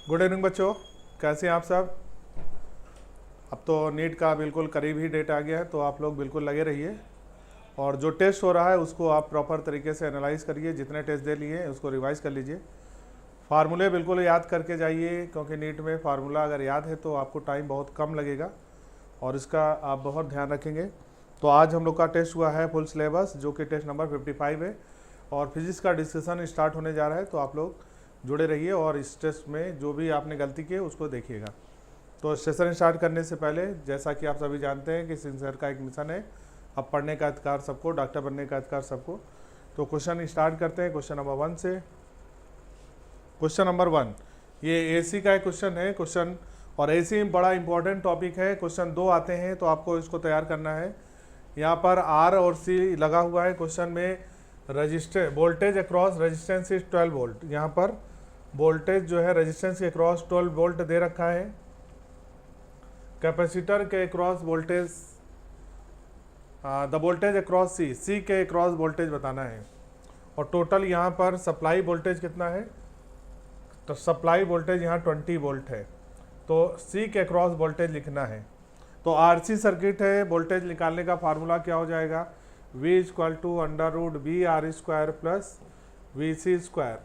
Good evening बच्चों, कैसे हैं आप सब। अब तो नीट का बिल्कुल करीब ही डेट आ गया है, तो आप लोग बिल्कुल लगे रहिए और जो टेस्ट हो रहा है उसको आप प्रॉपर तरीके से एनालाइज करिए। जितने टेस्ट दे लिए हैं उसको रिवाइज कर लीजिए। फार्मूले बिल्कुल याद करके जाइए, क्योंकि नीट में फार्मूला अगर याद है तो आपको टाइम बहुत कम लगेगा और इसका आप बहुत ध्यान रखेंगे। तो आज हम लोग का टेस्ट हुआ है फुल सिलेबस, जो कि टेस्ट नंबर 55 है और फिजिक्स का डिस्कशन स्टार्ट होने जा रहा है। तो आप लोग जुड़े रहिए और इस टेस्ट में जो भी आपने गलती की है उसको देखिएगा। तो सेशन स्टार्ट करने से पहले, जैसा कि आप सभी जानते हैं कि सिंसियर का एक मिशन है, अब पढ़ने का अधिकार सबको, डॉक्टर बनने का अधिकार सबको। तो क्वेश्चन स्टार्ट करते हैं क्वेश्चन नंबर 1 से। क्वेश्चन नंबर 1 ये एसी का एक क्वेश्चन है क्वेश्चन, और एसी बड़ा इंपॉर्टेंट टॉपिक है। क्वेश्चन 2 आते हैं तो आपको इसको तैयार करना है। यहाँ पर आर और सी लगा हुआ है। क्वेश्चन में register voltage across resistance is 12 volt. यहाँ पर वोल्टेज जो है रेजिस्टेंस के अक्रॉस 12 वोल्ट दे रखा है। कैपेसिटर के across voltage, the voltage across C के अक्रॉस वोल्टेज बताना है। और टोटल यहाँ पर सप्लाई वोल्टेज कितना है, तो सप्लाई वोल्टेज यहाँ 20 वोल्ट है। तो सी के अक्रॉस वोल्टेज लिखना है। तो आरसी सर्किट है, वोल्टेज निकालने का फार्मूला क्या हो जाएगा, V equal to under root B R square plus V C square.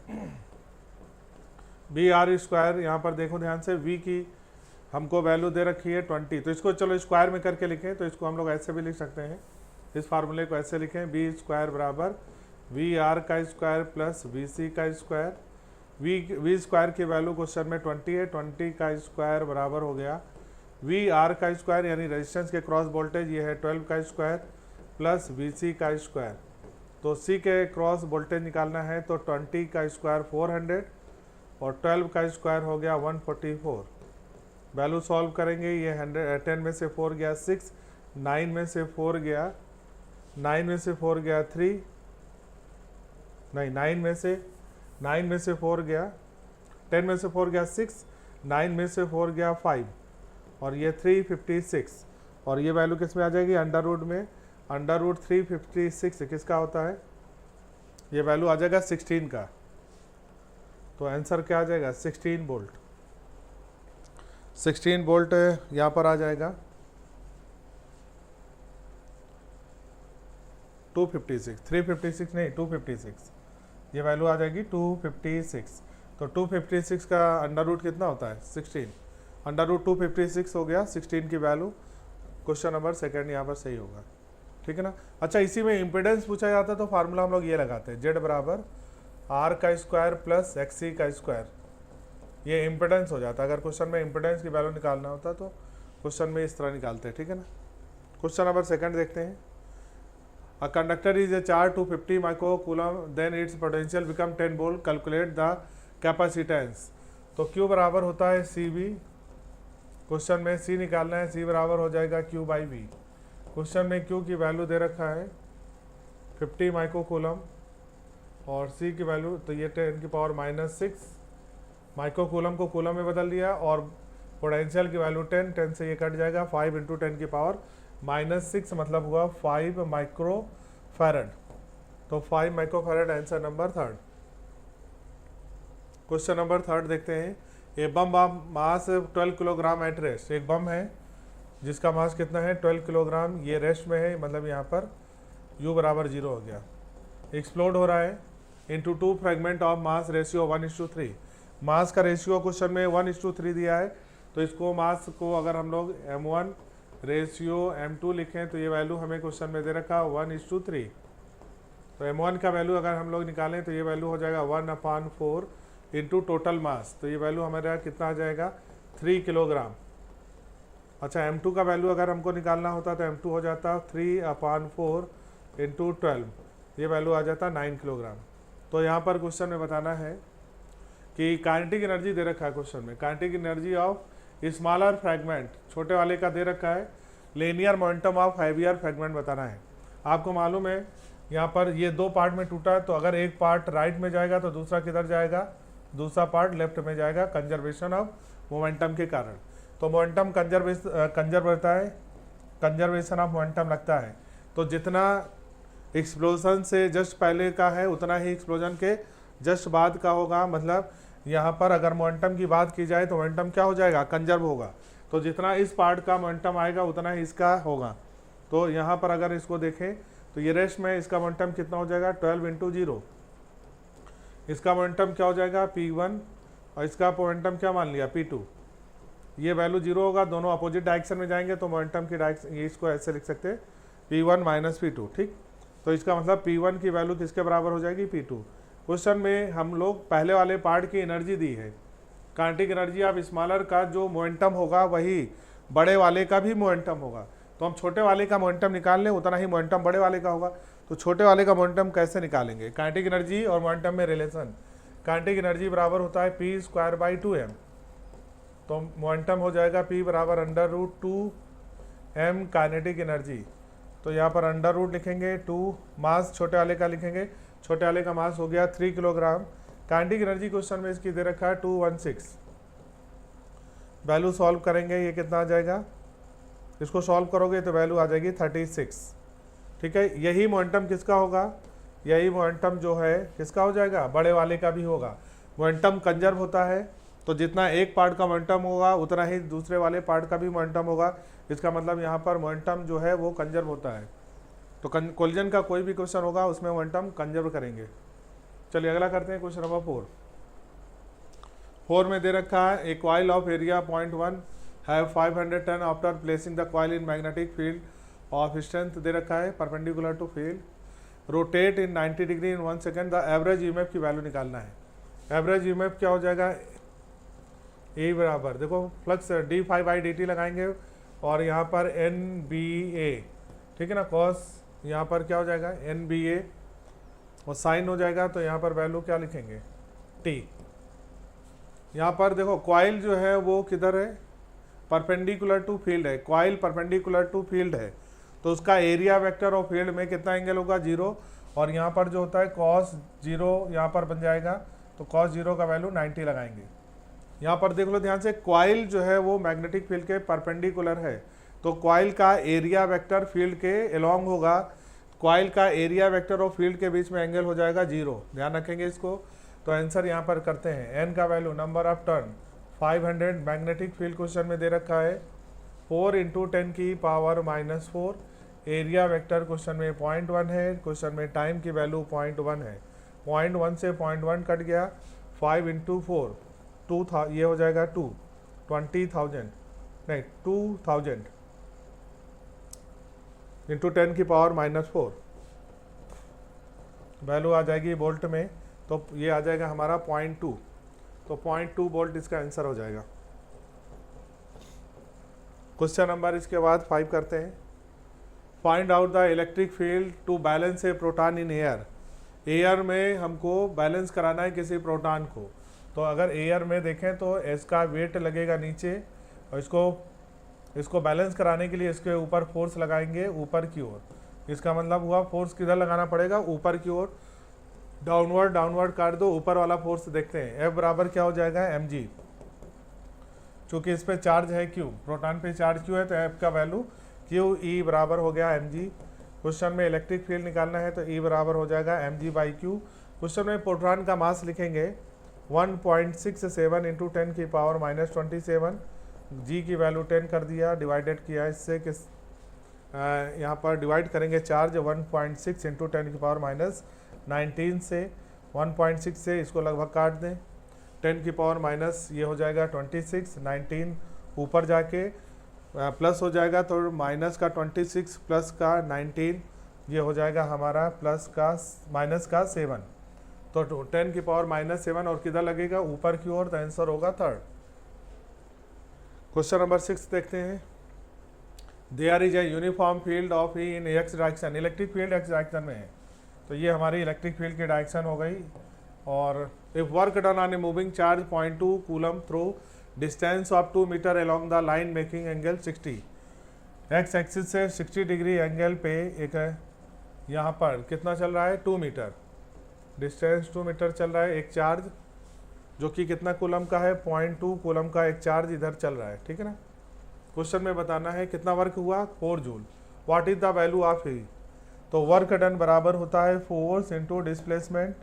B R square, यहाँ पर देखो ध्यान से, V की हमको वैल्यू दे रखी है 20, तो इसको चलो स्क्वायर में करके लिखें। तो इसको हम लोग ऐसे भी लिख सकते हैं, इस फार्मूले को ऐसे लिखें, बी स्क्वायर बराबर वी आर का स्क्वायर प्लस वी सी का स्क्वायर। वी स्क्वायर की वैल्यू क्वेश्चन में 20 है, 20 का स्क्वायर बराबर हो गया वी आर का स्क्वायर, यानी रेजिस्टेंस के क्रॉस वोल्टेज ये है 12 का स्क्वायर प्लस वी सी का स्क्वायर। तो सी के क्रॉस वोल्टेज निकालना है, तो 20 का स्क्वायर 400 और 12 का स्क्वायर हो गया 144। वैल्यू सॉल्व करेंगे, ये 10 में से 4 गया 6, 9 में से 4 गया 9 में से 4 गया 3, नहीं 9 में से 4 गया, 10 में से 4 गया 6, 9 में से 4 गया 5 और ये 356। और ये वैल्यू किस में आ जाएगी, अंडर रूट में। अंडर रूट 356 किसका होता है, ये वैल्यू आ जाएगा 16 का। तो आंसर क्या आ जाएगा, 16 वोल्ट। 16 वोल्ट यहाँ पर आ जाएगा 256, 356 नहीं 256, ये वैल्यू आ जाएगी 256। तो 256 का अंडर रूट कितना होता है, 16। अंडर रूट 256 हो गया 16 की वैल्यू। क्वेश्चन नंबर 2 यहाँ पर सही होगा, ठीक है ना। अच्छा, इसी में इम्पिडेंस पूछा जाता है तो फार्मूला हम लोग ये लगाते हैं, जेड बराबर आर का स्क्वायर प्लस एक्सी का स्क्वायर। ये इम्पिडेंस हो जाता है। अगर क्वेश्चन में इम्पिडेंस की वैल्यू निकालना होता तो क्वेश्चन में इस तरह निकालते हैं, ठीक है ना। क्वेश्चन नंबर 2 देखते हैं। A conductor is a charge 250 micro coulomb, then its potential become 10 volt, calculate the capacitance. तो क्यू बराबर होता है सी वी। क्वेश्चन में सी निकालना है, सी बराबर हो जाएगा क्यू बाई वी। क्वेश्चन में क्यू की वैल्यू दे रखा है 50 माइक्रो कूलम और सी की वैल्यू, तो ये 10 की पावर -6 माइक्रो कूलम को कूलम में बदल दिया और पोटेंशियल की वैल्यू 10, 10 से ये कट जाएगा, 5 इंटू 10 की पावर -6 मतलब हुआ 5 माइक्रो फैरड। तो 5 micro farad answer number 3। Question number 3 देखते हैं। ए बम मास 12 किलोग्राम एट रेस्ट। एक बम है जिसका मास कितना है, 12 किलोग्राम, ये रेस्ट में है, मतलब यहाँ पर u बराबर 0 हो गया। एक्सप्लोड हो रहा है into 2 fragment of mass ratio 1:3। मास का रेशियो क्वेश्चन में 1:3 दिया है, तो इसको मास को अगर हम लोग m1 रेशियो m2 लिखें तो ये वैल्यू हमें क्वेश्चन में दे रखा 1:3। तो m1 का वैल्यू अगर हम लोग निकालें तो ये वैल्यू हो जाएगा 1/4 इंटू टोटल मास, तो ये वैल्यू हमारा कितना आ जाएगा 3 किलोग्राम। अच्छा, m2 का वैल्यू अगर हमको निकालना होता तो m2 हो जाता 3/4 इंटू 12, ये वैल्यू आ जाता 9 किलोग्राम। तो यहाँ पर क्वेश्चन में बताना है कि काइनेटिक एनर्जी दे रखा है क्वेश्चन में, kinetic energy of smaller fragment, छोटे वाले का दे रखा है, linear momentum of heavier fragment बताना है। आपको मालूम है यहाँ पर ये 2 पार्ट में टूटा है, तो अगर एक पार्ट राइट में जाएगा तो दूसरा किधर जाएगा, दूसरा पार्ट लेफ्ट में जाएगा, कंजर्वेशन ऑफ मोमेंटम के कारण। तो मोमेंटम कंजर्व रहता है, कंजर्वेशन ऑफ मोमेंटम लगता है। तो जितना एक्सप्लोजन से जस्ट पहले का है उतना ही एक्सप्लोजन के जस्ट बाद का होगा। मतलब यहाँ पर अगर मोमेंटम की बात की जाए तो मोमेंटम क्या हो जाएगा, कंजर्व होगा। तो जितना इस पार्ट का मोमेंटम आएगा उतना ही इसका होगा। तो यहाँ पर अगर इसको देखें तो ये रेस्ट में इसका मोमेंटम कितना हो जाएगा, 12 इंटू 0। इसका मोमेंटम क्या हो जाएगा, P1, और इसका मोमेंटम क्या मान लिया, P2। ये वैल्यू 0 होगा, दोनों अपोजिट डायरेक्शन में जाएंगे तो मोमेंटम की डायरेक्शन, ये इसको ऐसे लिख सकते हैं P1 माइनस P2, ठीक। तो इसका मतलब P1 की वैल्यू किसके बराबर हो जाएगी, P2। क्वेश्चन में हम लोग पहले वाले पार्ट की एनर्जी दी है, काइनेटिक एनर्जी ऑफ स्मॉलर का जो मोमेंटम होगा वही बड़े वाले का भी मोमेंटम होगा। तो हम छोटे वाले का मोमेंटम निकाल लें, उतना ही मोमेंटम बड़े वाले का होगा। तो छोटे वाले का मोमेंटम कैसे निकालेंगे, काइनेटिक एनर्जी और मोमेंटम में रिलेशन, काइनेटिक एनर्जी बराबर होता है P²/2m। तो मोमेंटम हो जाएगा P बराबर √2m काइनेटिक एनर्जी। तो यहाँ पर अंडर रूट लिखेंगे 2, मास छोटे वाले का लिखेंगे, छोटे वाले का मास हो गया 3 किलोग्राम। काइनेटिक एनर्जी क्वेश्चन में इसकी दे रखा है 216। वैल्यू सॉल्व करेंगे, ये कितना आ जाएगा, इसको सॉल्व करोगे तो वैल्यू आ जाएगी 36, ठीक है। यही मोमेंटम किसका होगा, यही मोमेंटम जो है किसका हो जाएगा, बड़े वाले का भी होगा। मोमेंटम कंजर्व होता है, तो जितना एक पार्ट का मोमेंटम होगा उतना ही दूसरे वाले पार्ट का भी मोमेंटम होगा। इसका मतलब यहाँ पर मोमेंटम जो है वो कंजर्व होता है। तो कोलिजन का कोई भी क्वेश्चन होगा उसमें मोमेंटम कंजर्व करेंगे। चलिए अगला करते हैं, क्वेश्चन नंबर 4 में दे रखा है, a coil of area 0.1 have 500 turn after placing the coil in magnetic field of strength दे रखा है perpendicular to field, rotate in 90 degree in 1 second. The average EMF की वैल्यू निकालना है। एवरेज ईएमएफ क्या हो जाएगा, ए बराबर, देखो फ्लक्स d∅/dt लगाएंगे और यहाँ पर NBA, ठीक है ना, कॉस यहाँ पर क्या हो जाएगा NBA और साइन हो जाएगा, तो यहाँ पर वैल्यू क्या लिखेंगे, T। यहाँ पर देखो कॉइल जो है वो किधर है, परपेंडिकुलर टू फील्ड है, कॉइल परपेंडिकुलर टू फील्ड है, तो उसका एरिया वेक्टर और फील्ड में कितना एंगल होगा, 0। और यहाँ पर जो होता है cos 0 यहाँ पर बन जाएगा, तो cos 0 का वैल्यू 90 लगाएंगे। यहाँ पर देख लो ध्यान से, कॉइल जो है वो मैग्नेटिक फील्ड के परपेंडिकुलर है, तो कॉइल का एरिया वेक्टर फील्ड के अलोंग होगा। कॉइल का एरिया वेक्टर और फील्ड के बीच में एंगल हो जाएगा 0, ध्यान रखेंगे इसको। तो आंसर यहाँ पर करते हैं, n का value number of turn 500, magnetic field question में दे रखा है 4 × 10⁻⁻⁴। एरिया वेक्टर क्वेश्चन में 0.1 है, क्वेश्चन में टाइम की वैल्यू 0.1 है, 0.1 से 0.1 कट गया, 5 × 4 2, ये हो जाएगा 20,000 नहीं 2000 इंटू 10⁻⁻⁴ वैल्यू आ जाएगी वोल्ट में, तो ये आ जाएगा हमारा 0.2, तो 0.2 वोल्ट इसका आंसर हो जाएगा। क्वेश्चन नंबर इसके बाद 5 करते हैं, find out the electric field to balance a proton in air. Air में हमको बैलेंस कराना है किसी प्रोटॉन को, तो अगर एयर में देखें तो इसका वेट लगेगा नीचे और इसको बैलेंस कराने के लिए इसके ऊपर फोर्स लगाएंगे ऊपर की ओर। इसका मतलब हुआ फोर्स किधर लगाना पड़ेगा, ऊपर की ओर। डाउनवर्ड काट दो, ऊपर वाला फोर्स देखते हैं, F बराबर क्या हो जाएगा mg। चूंकि इस पे चार्ज है Q, प्रोटॉन पे चार्ज Q है, तो F का वैल्यू QE बराबर हो गया mg। क्वेश्चन में इलेक्ट्रिक फील्ड निकालना है तो E बराबर हो जाएगा mg/q। क्वेश्चन में प्रोटॉन का मास लिखेंगे 1.67 × 10⁻⁻27, g की वैल्यू 10 कर दिया, डिवाइडेड किया इससे किस यहाँ पर डिवाइड करेंगे चार्ज 1.6 × 10⁻⁻19 से, 1.6 से इसको लगभग काट दें, 10⁻⁻, ये हो जाएगा 26, 19 ऊपर जाके प्लस हो जाएगा, तो माइनस का 26 प्लस का 19, ये हो जाएगा हमारा प्लस का माइनस का 7, तो 10⁻⁻7 और किधर लगेगा, ऊपर की ओर, तो आंसर होगा 3rd। क्वेश्चन नंबर 6 देखते हैं, there is a uniform field of E in X direction. Electric field X direction में है, तो ये हमारी इलेक्ट्रिक फील्ड की डायरेक्शन हो गई। और if work done on a moving charge 0.2 coulomb through distance of 2 meter along the line making angle 60। X axis से 60 डिग्री एंगल पे एक यहाँ पर कितना चल रहा है, 2 मीटर डिस्टेंस, 2 मीटर चल रहा है एक चार्ज, जो कि कितना कूलम का है, 0.2 कूलम का एक चार्ज इधर चल रहा है, ठीक है ना। क्वेश्चन में बताना है कितना वर्क हुआ, 4 joule. What is the value of E, तो वर्क डन बराबर होता है फोर्स इंटू डिस्प्लेसमेंट।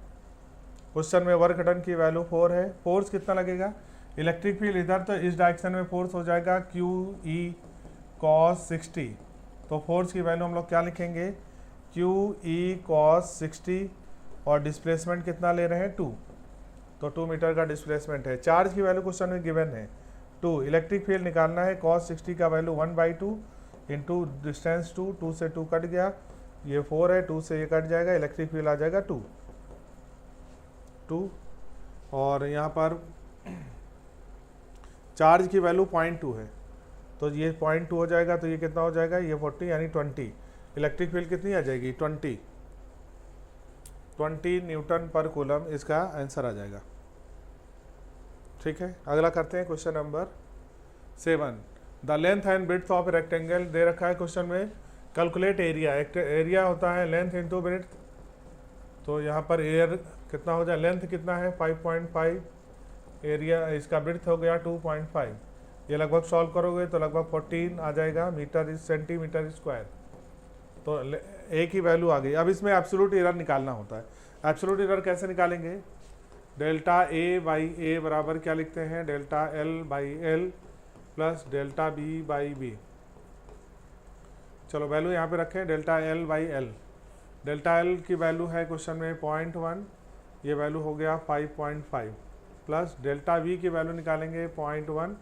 क्वेश्चन में वर्क डन की वैल्यू 4 है। फोर्स कितना लगेगा, इलेक्ट्रिक फील्ड इधर तो इस डायरेक्शन में फोर्स हो जाएगा क्यू ई कॉस 60। तो फोर्स की वैल्यू हम लोग क्या लिखेंगे, क्यू ई कॉस 60 और डिस्प्लेसमेंट कितना ले रहे हैं 2, तो 2 मीटर का डिस्प्लेसमेंट है। चार्ज की वैल्यू क्वेश्चन में गिवन है 2, इलेक्ट्रिक फील्ड निकालना है, कॉस 60 का वैल्यू 1/2 इंटू डिस्टेंस 2 से 2 कट गया, ये 4 है, 2 से ये कट जाएगा, इलेक्ट्रिक फील्ड आ जाएगा 2 और यहाँ पर चार्ज की वैल्यू 0.2 है, तो ये 0.2 हो जाएगा, तो ये कितना हो जाएगा, ये 40 यानी 20। इलेक्ट्रिक फील्ड कितनी आ जाएगी 20 न्यूटन पर कूलम, इसका आंसर आ जाएगा। ठीक है, अगला करते हैं question number 7। The length and breadth of rectangle दे रखा है क्वेश्चन में, कैलकुलेट एरिया। एरिया होता है लेंथ इंटू ब्रेड्थ, तो यहाँ पर एयर कितना हो जाए, लेंथ कितना है 5.5, एरिया इसका ब्रेड्थ हो गया 2.5, ये लगभग सॉल्व करोगे तो लगभग 14 आ जाएगा मीटर सेंटीमीटर स्क्वायर, तो ए की वैल्यू आ गई। अब इसमें एब्सोल्यूट एरर निकालना होता है। एब्सोल्यूट एरर कैसे निकालेंगे, डेल्टा ए बाई ए बराबर क्या लिखते हैं, delta L by L plus delta B by B. चलो वैल्यू यहाँ पे रखें, delta L by L, delta L की वैल्यू है क्वेश्चन में 0.1, ये वैल्यू हो गया 5.5 प्लस डेल्टा वी की वैल्यू निकालेंगे 0.1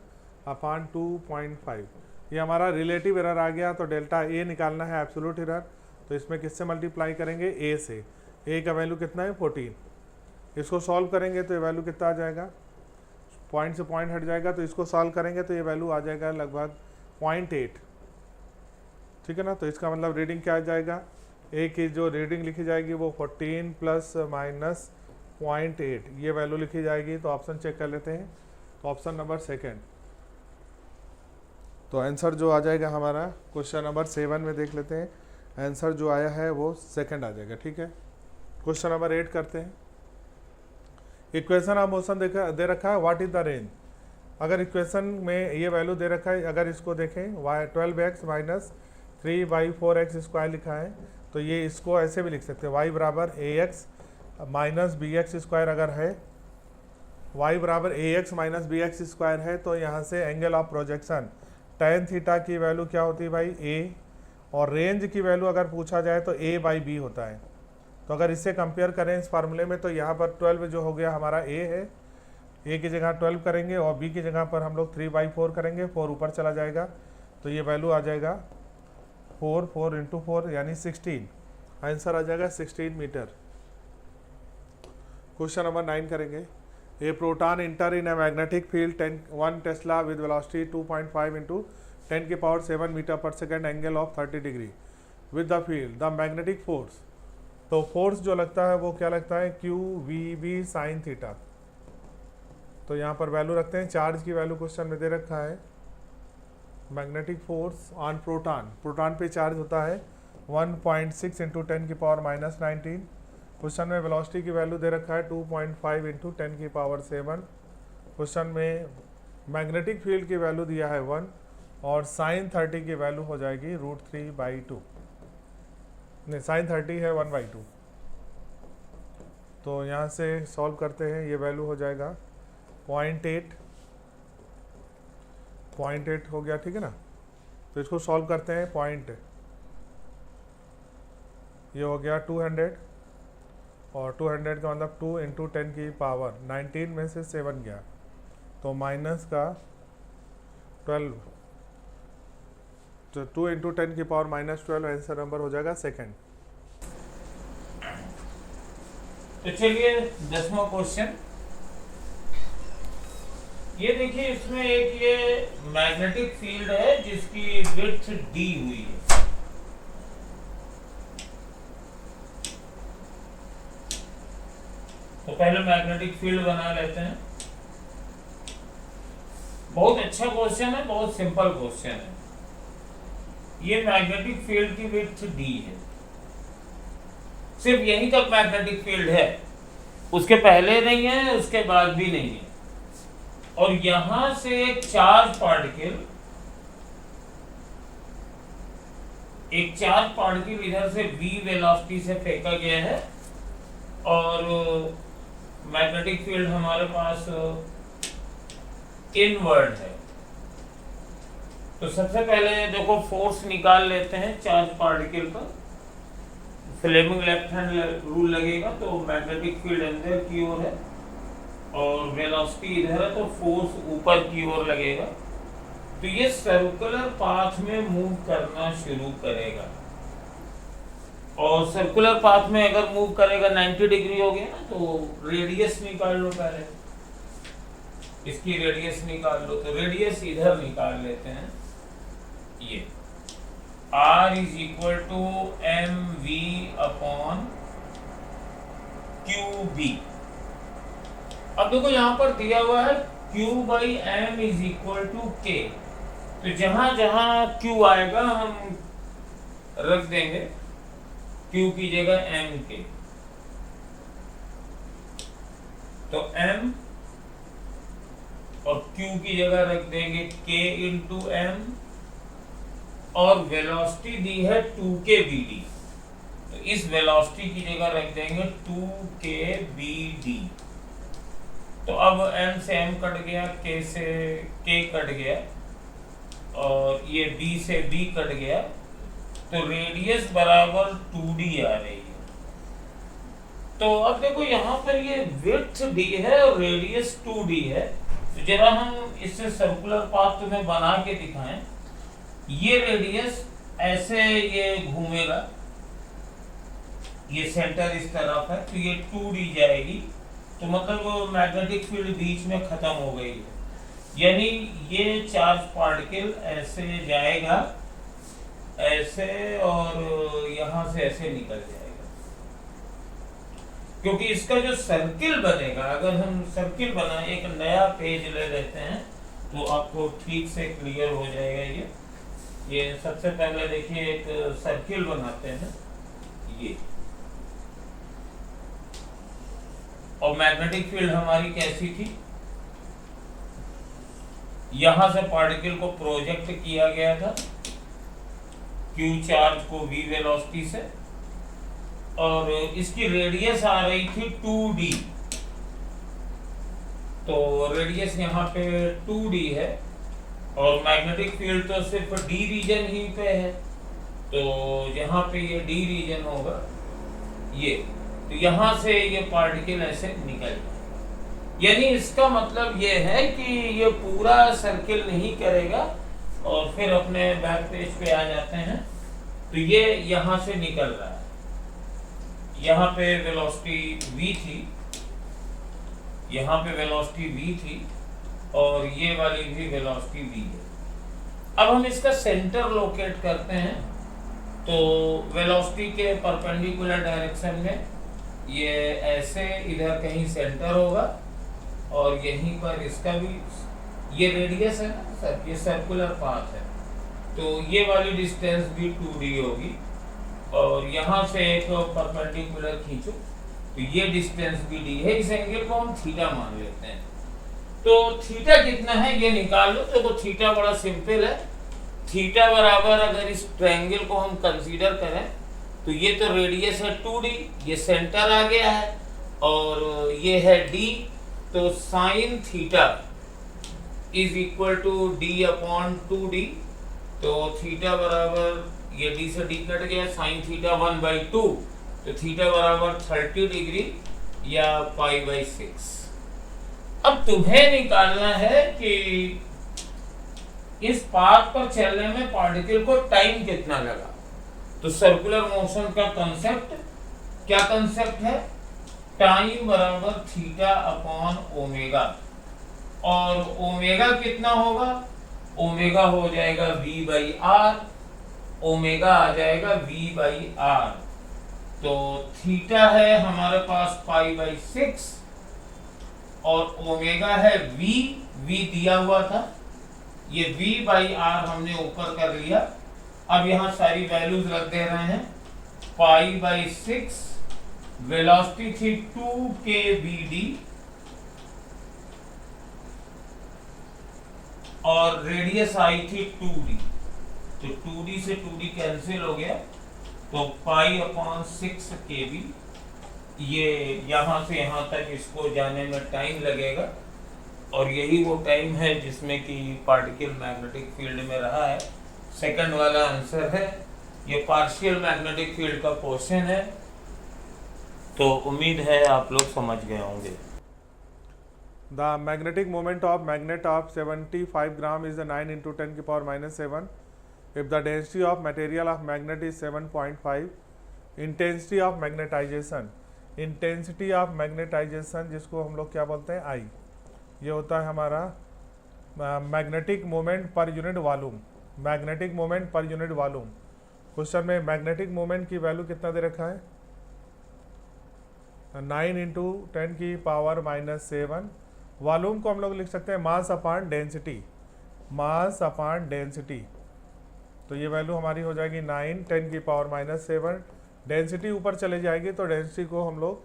अपॉन 2.5, ये हमारा रिलेटिव एरर आ गया। तो डेल्टा ए निकालना है एब्सोल्यूट एरर, तो इसमें किससे मल्टीप्लाई करेंगे, ए से। ए का वैल्यू कितना है 14, इसको सॉल्व करेंगे तो ये वैल्यू कितना आ जाएगा, पॉइंट से पॉइंट हट जाएगा, तो इसको सॉल्व करेंगे तो ये वैल्यू आ जाएगा लगभग 0.8। ठीक है ना, तो इसका मतलब रीडिंग क्या आ जाएगा, ए की जो रीडिंग लिखी जाएगी वो 14 प्लस माइनस 0.8, ये वैल्यू लिखी जाएगी। तो ऑप्शन चेक कर लेते हैं, तो ऑप्शन नंबर 2, तो आंसर जो आ जाएगा हमारा क्वेश्चन नंबर 7 में देख लेते हैं, आंसर जो आया है वो 2 आ जाएगा। ठीक है, क्वेश्चन नंबर 8 करते हैं। इक्वेशन ऑफ मोशन दे रखा है, व्हाट इज द रेंज। अगर इक्वेशन में ये वैल्यू दे रखा है, अगर इसको देखें y12x माइनस 3/4x स्क्वायर लिखा है, तो ये इसको ऐसे भी लिख सकते हैं, y बराबर ax माइनस bx स्क्वायर अगर है, y बराबर ax माइनस bx स्क्वायर है, तो यहाँ से angle of projection tan theta की वैल्यू क्या होती है भाई a, और रेंज की वैल्यू अगर पूछा जाए तो a/b होता है। तो अगर इससे कंपेयर करें इस फार्मूले में, तो यहाँ पर 12 जो हो गया हमारा a है, a की जगह 12 करेंगे और b की जगह पर हम लोग 3/4 करेंगे, 4 ऊपर चला जाएगा, तो ये वैल्यू आ जाएगा 4 इंटू 4 यानी 16, आंसर आ जाएगा 16 मीटर। क्वेश्चन नंबर 9 करेंगे। A proton enter in a magnetic field 1 tesla with velocity 2.5 into 10⁷ metre per second, angle of 30 degree with the field, the magnetic force. तो फोर्स जो लगता है वो क्या लगता है, q v B sine theta. तो यहाँ पर वैल्यू रखते हैं, चार्ज की वैल्यू क्वेश्चन में दे रखा है, magnetic force on proton, proton पे चार्ज होता है 1.6 इंटू 10⁻19। क्वेश्चन में वेलोसिटी की वैल्यू दे रखा है 2.5 इंटू 10⁷। क्वेश्चन में मैग्नेटिक फील्ड की वैल्यू दिया है 1 और साइन 30 की वैल्यू हो जाएगी √3/2, नहीं साइन 30 है 1/2। तो यहाँ से सॉल्व करते हैं, ये वैल्यू हो जाएगा 0.8 हो गया। ठीक है ना, तो इसको सॉल्व करते हैं, पॉइंट ये हो गया 200 और 200 का मतलब 2 इंटू 10⁻19 में से 7 गया, तो माइनस का 12, तो 2 इंटू 10⁻12 आंसर नंबर हो जाएगा 2। तो चलिए 10वां क्वेश्चन, ये देखिए, इसमें एक ये मैग्नेटिक फील्ड है जिसकी विड्थ डी हुई है। तो पहले मैग्नेटिक फील्ड बना लेते हैं। बहुत अच्छा क्वेश्चन है, बहुत सिंपल क्वेश्चन है। ये मैग्नेटिक फील्ड की विड्थ डी है, सिर्फ यहीं तक मैग्नेटिक फील्ड है, उसके पहले नहीं है, उसके बाद भी नहीं है। और यहां से एक चार्ज पार्टिकल इधर से v वेलोसिटी से फेंका गया है और मैग्नेटिक फील्ड हमारे पास इनवर्ड है। तो सबसे पहले देखो फोर्स निकाल लेते हैं चार्ज पार्टिकल पर। फ्लेमिंग लेफ्ट हैंड रूल लगेगा तो मैग्नेटिक फील्ड अंदर की ओर है और वेलोसिटी इधर है, तो फोर्स ऊपर की ओर लगेगा। तो ये सर्कुलर पाथ में मूव करना शुरू करेगा और सर्कुलर पाथ में अगर मूव करेगा 90 डिग्री हो गया ना, तो रेडियस निकाल लो पहले, इसकी रेडियस निकाल लो। तो रेडियस इधर निकाल लेते हैं, ये R is equal to M V upon Q B. अब देखो यहां पर दिया हुआ है Q by M is equal to K, तो जहां जहां Q आएगा हम रख देंगे Q की जगह M के। तो M और Q की जगह रख देंगे K इंटू M, और वेलोसिटी दी है 2k BD, तो इस वेलोसिटी की जगह रख देंगे 2k BD। तो अब M से M कट गया, K से K कट गया और ये B से B कट गया, तो रेडियस बराबर 2D आ रही है। तो अब देखो यहाँ पर ये विड्थ D है और रेडियस 2D है। तो जरा हम इससे सर्कुलर पाथ तुम्हें बना के दिखाएं। ये रेडियस ऐसे ये घूमेगा, ये सेंटर इस तरफ है, तो ये 2D जाएगी, तो मतलब मैग्नेटिक फील्ड बीच में खत्म हो गई है। यानी ये चार्ज पार्टिकल ऐसे जाएगा ऐसे और यहां से ऐसे निकल जाएगा, क्योंकि इसका जो सर्किल बनेगा, अगर हम सर्किल बनाए एक नया पेज ले लेते हैं तो आपको ठीक से क्लियर हो जाएगा। ये सबसे पहले देखिए एक सर्किल बनाते हैं ये, और मैग्नेटिक फील्ड हमारी कैसी थी, यहां से पार्टिकल को प्रोजेक्ट किया गया था Q चार्ज को V वेलोसिटी से, और इसकी रेडियस आ रही थी 2D। तो रेडियस यहाँ पे 2D है और मैग्नेटिक फील्ड तो सिर्फ D रीजन ही पे है, तो यहाँ पे ये D रीजन होगा ये, तो यहाँ से ये पार्टिकल ऐसे निकल जाए। यानी इसका मतलब ये है कि ये पूरा सर्किल नहीं करेगा और फिर अपने बैक पेज पे आ जाते हैं। तो ये यहाँ से निकल रहा है, यहाँ पे वेलोसिटी V थी, यहाँ पे वेलोसिटी V थी और ये वाली भी वेलोसिटी V है। अब हम इसका सेंटर लोकेट करते हैं, तो वेलोसिटी के परपेंडिकुलर डायरेक्शन में ये ऐसे इधर कहीं सेंटर होगा और यहीं पर इसका भी, ये रेडियस है ना सर, ये सर्कुलर पाथ है, तो ये वाली डिस्टेंस भी 2D होगी और यहाँ से एक परपेंडिकुलर खींचो तो ये डिस्टेंस भी D है। इस एंगल को हम थीटा मान लेते हैं। तो थीटा कितना है ये निकाल लो। तो थीटा बड़ा सिंपल है, थीटा बराबर अगर इस ट्रायंगल को हम कंसीडर करें तो ये तो रेडियस है 2D, ये सेंटर आ गया है और ये है D, तो sine theta is equal to D upon 2D। तो थीटा बराबर ये D से D कट गया, साइन थीटा 1/2, तो थीटा बराबर 30 डिग्री या π/6। अब तुम्हें निकालना है कि इस पाथ पर चलने में पार्टिकल को टाइम कितना लगा। तो सर्कुलर मोशन का कंसेप्ट क्या कंसेप्ट है, टाइम बराबर थीटा अपॉन ओमेगा, और ओमेगा कितना होगा, ओमेगा हो जाएगा V/R, ओमेगा आ जाएगा V/R। तो थीटा है हमारे पास π/6 और ओमेगा है V दिया हुआ था, ये V/R हमने ऊपर कर लिया। अब यहाँ सारी वैल्यूज रख दे रहे हैं। π/6 वेलोसिटी थी 2k BD और रेडियस आई थी 2D, तो 2D से 2D कैंसिल हो गया, तो π/6 KB ये यहाँ से यहाँ तक इसको जाने में टाइम लगेगा, और यही वो टाइम है जिसमें कि पार्टिकल मैग्नेटिक फील्ड में रहा है। सेकंड वाला आंसर है। ये पार्शियल मैग्नेटिक फील्ड का क्वेश्चन है, तो उम्मीद है आप लोग समझ गए होंगे। The magnetic moment of magnet of 75 gram is 9 into 10 की power minus 7. If the density of material of magnet is 7.5, intensity of magnetization, intensity of magnetization जिसको हम लोग क्या बोलते हैं, I, ये होता है हमारा मैग्नेटिक मोमेंट पर यूनिट वॉल्यूम। मैग्नेटिक मोमेंट पर यूनिट वॉल्यूम। क्वेश्चन में मैग्नेटिक मोमेंट की वैल्यू कितना दे रखा है, 9 इंटू 10 की पावर माइनस 7। वॉल्यूम को हम लोग लिख सकते हैं mass upon density, mass upon density. तो ये वैल्यू हमारी हो जाएगी 9 10 की पावर माइनस 7। डेंसिटी ऊपर चले जाएगी तो डेंसिटी को हम लोग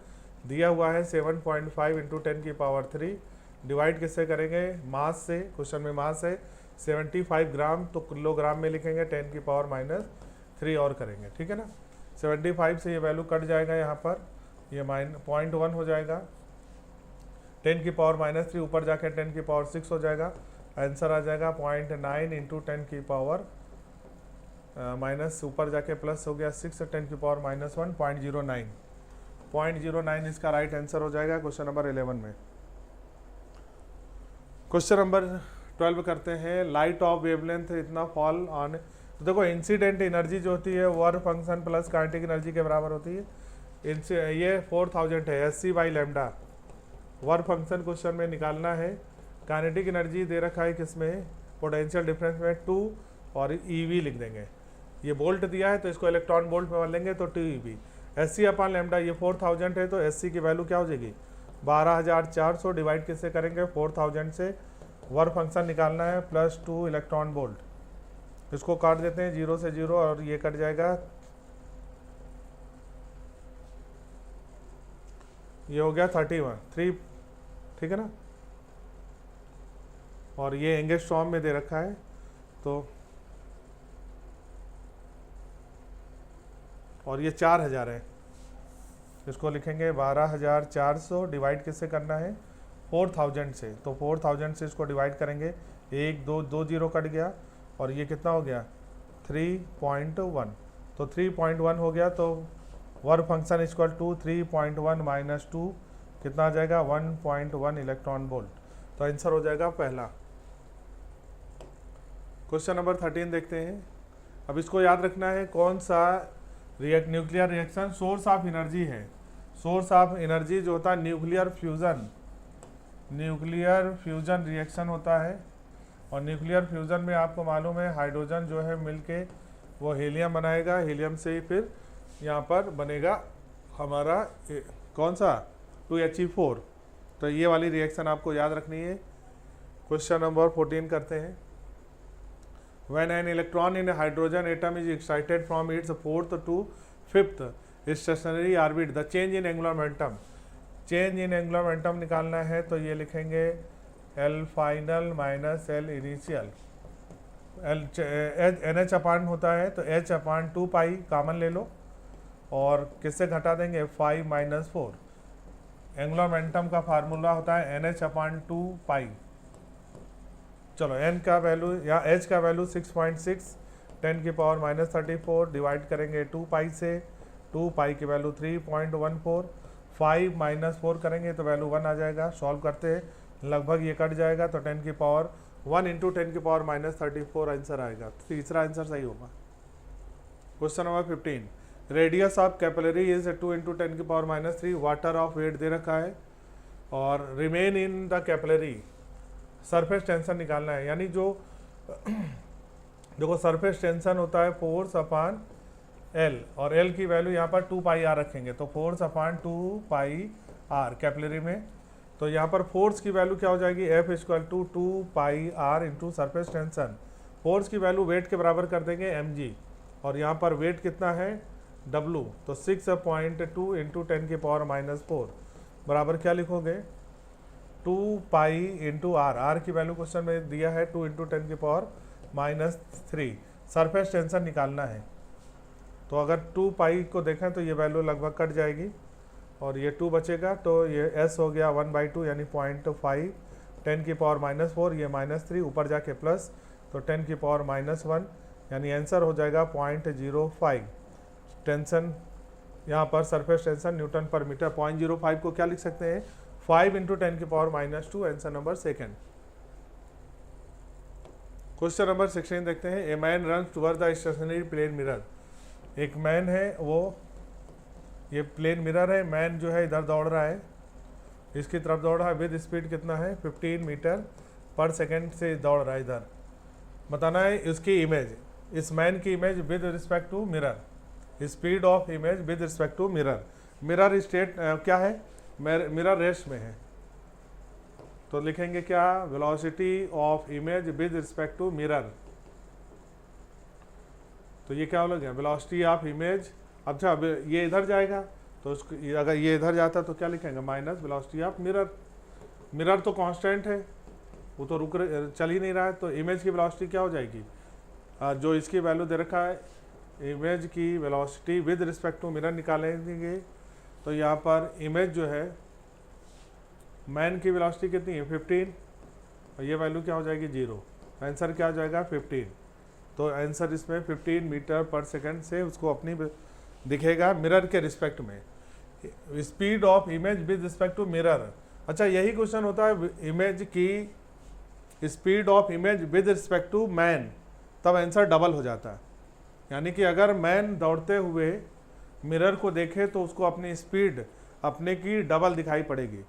दिया हुआ है 7.5 इंटू 10 की पावर 3, डिवाइड किससे करेंगे, मास से। क्वेश्चन में मास है 75 ग्राम, तो किलोग्राम में लिखेंगे 10 की पावर माइनस 3 और करेंगे, ठीक है ना। 75 से ये वैल्यू कट जाएगा, यहाँ पर ये 0.1 हो जाएगा। 10 की पावर माइनस 3 ऊपर जाके 10 की पावर 6 हो जाएगा। आंसर आ जाएगा 0.9 इंटू 10 की पावर माइनस ऊपर जाके प्लस हो गया 6, 10 की पावर माइनस 1, 0.09 इसका राइट आंसर हो जाएगा क्वेश्चन नंबर 11 में। क्वेश्चन नंबर 12 करते हैं। लाइट ऑफ वेवलेंथ इतना फॉल ऑन, तो देखो इंसिडेंट एनर्जी जो होती है work function plus kinetic energy के बराबर होती है। ये 4000 है, SC by lambda. Work function question में निकालना है। काइनेटिक एनर्जी दे रखा है किसमें, पोटेंशियल डिफरेंस में 2 और EV लिख देंगे। ये बोल्ट दिया है तो इसको इलेक्ट्रॉन बोल्ट में बदल लेंगे तो 2 EV। SC अपॉन लैम्डा, ये 4000 है तो SC की वैल्यू क्या हो जाएगी 12400, डिवाइड किससे करेंगे 4000 से। वर्क फंक्शन निकालना है प्लस 2 इलेक्ट्रॉन बोल्ट। इसको काट देते हैं 0 से 0 और ये कट जाएगा, ये हो गया 3, ठीक है ना। और ये एंगस्ट्रॉम में दे रखा है, तो और ये 4000 है, इसको लिखेंगे 12400, डिवाइड किससे करना है 4000 से। तो 4000 से इसको डिवाइड करेंगे, 1 2 0 कट गया, और ये कितना हो गया 3.1, तो 3.1 हो गया। तो work function equal to 3.1 minus 2 कितना आ जाएगा 1.1 इलेक्ट्रॉन वोल्ट। तो आंसर हो जाएगा पहला। क्वेश्चन नंबर 13 देखते हैं। अब इसको याद रखना है कौन सा nuclear reaction source of energy है। सोर्स ऑफ एनर्जी जो होता है न्यूक्लियर फ्यूजन रिएक्शन होता है। और न्यूक्लियर फ्यूजन में आपको मालूम है हाइड्रोजन जो है मिलके वो हीलियम बनाएगा, हीलियम से ही फिर यहाँ पर बनेगा हमारा कौन सा 2He4। तो ये वाली रिएक्शन आपको याद रखनी है। क्वेश्चन नंबर 14 करते हैं। When an electron in a hydrogen atom is excited from its 4th to 5th stationary orbit, the change in angular momentum, change in angular momentum निकालना है तो ये लिखेंगे L final minus L initial. NH अपान होता है तो H अपान 2 pi common ले लो और किससे घटा देंगे 5 माइनस 4। एंगुलर मोमेंटम का फार्मूला होता है NH अपान 2 पाई। चलो N का वैल्यू या H का वैल्यू 6.6, 10 की पावर माइनस 34, डिवाइड करेंगे 2 पाई से, 2 पाई की वैल्यू 3.14, 5 माइनस 4 करेंगे तो वैल्यू 1 आ जाएगा। सॉल्व करते हैं लगभग ये कट जाएगा तो 10 की पावर 1 इंटू 10 की पावर माइनस 34 आंसर आएगा। तीसरा आंसर सही होगा। Question number 15। Radius of capillary is 2 into 10 की power minus 3, water of weight दे रखा है और remain in the capillary. Surface tension निकालना है, यानी जो देखो सरफेस टेंशन होता है फोर्स अपॉन L और L की वैल्यू यहाँ पर 2 पाई आर रखेंगे तो force upon 2 pi r capillary में। तो यहाँ पर फोर्स की वैल्यू क्या हो जाएगी F equal to 2 pi R into surface tension. Force की वैल्यू वेट के बराबर कर देंगे mg और यहाँ पर वेट कितना है W, तो 6.2 इंटू 10 की पावर माइनस 4 बराबर क्या लिखोगे 2 पाई इंटू आर। आर की वैल्यू क्वेश्चन में दिया है 2 इंटू 10 की पावर माइनस 3। सरफेस टेंशन निकालना है तो अगर 2 पाई को देखें तो ये वैल्यू लगभग कट जाएगी और ये 2 बचेगा, तो ये s हो गया 1/2 यानी 0.5, 10 की पावर -4, ये -3 ऊपर जाके प्लस, तो 10 की पावर -1 यानी आंसर हो जाएगा 0.05। टेंशन यहाँ पर सरफेस टेंशन न्यूटन पर मीटर। 0.05 को क्या लिख सकते हैं, 5 × 10 की power -2, answer number second. Question number 16 देखते हैं। A man run toward the stationary plane mirror. एक मैन है, वो ये प्लेन मिरर है, मैन जो है इधर दौड़ रहा है, इसकी तरफ दौड़ रहा है, विद स्पीड कितना है 15 मीटर पर सेकेंड से दौड़ रहा है। इधर बताना है इसकी इमेज, इस मैन की image with respect to mirror, speed of image with respect to mirror. Mirror state क्या है, मिरर रेस्ट में है, तो लिखेंगे क्या, velocity of image with respect to mirror. तो ये क्या हो गया, वेलोसिटी ऑफ इमेज। अच्छा अब ये इधर जाएगा, तो उसको अगर ये इधर जाता तो क्या लिखेंगे, minus velocity of mirror. Mirror तो कांस्टेंट है, वो तो चल ही नहीं रहा है, तो इमेज की वेलोसिटी क्या हो जाएगी, जो इसकी वैल्यू दे रखा है, इमेज की velocity with respect to mirror निकालेंगे। तो यहाँ पर इमेज जो है, मैन की वेलोसिटी कितनी है 15, और ये वैल्यू क्या हो जाएगी 0, आंसर क्या हो जाएगा 15। तो आंसर इसमें 15 मीटर पर सेकंड से उसको अपनी दिखेगा मिरर के रिस्पेक्ट में। Speed of image with respect to mirror. अच्छा यही क्वेश्चन होता है इमेज की speed of image with respect to man, तब आंसर डबल हो जाता है। यानी कि अगर मैन दौड़ते हुए मिरर को देखे तो उसको अपनी स्पीड अपने की डबल दिखाई पड़ेगी।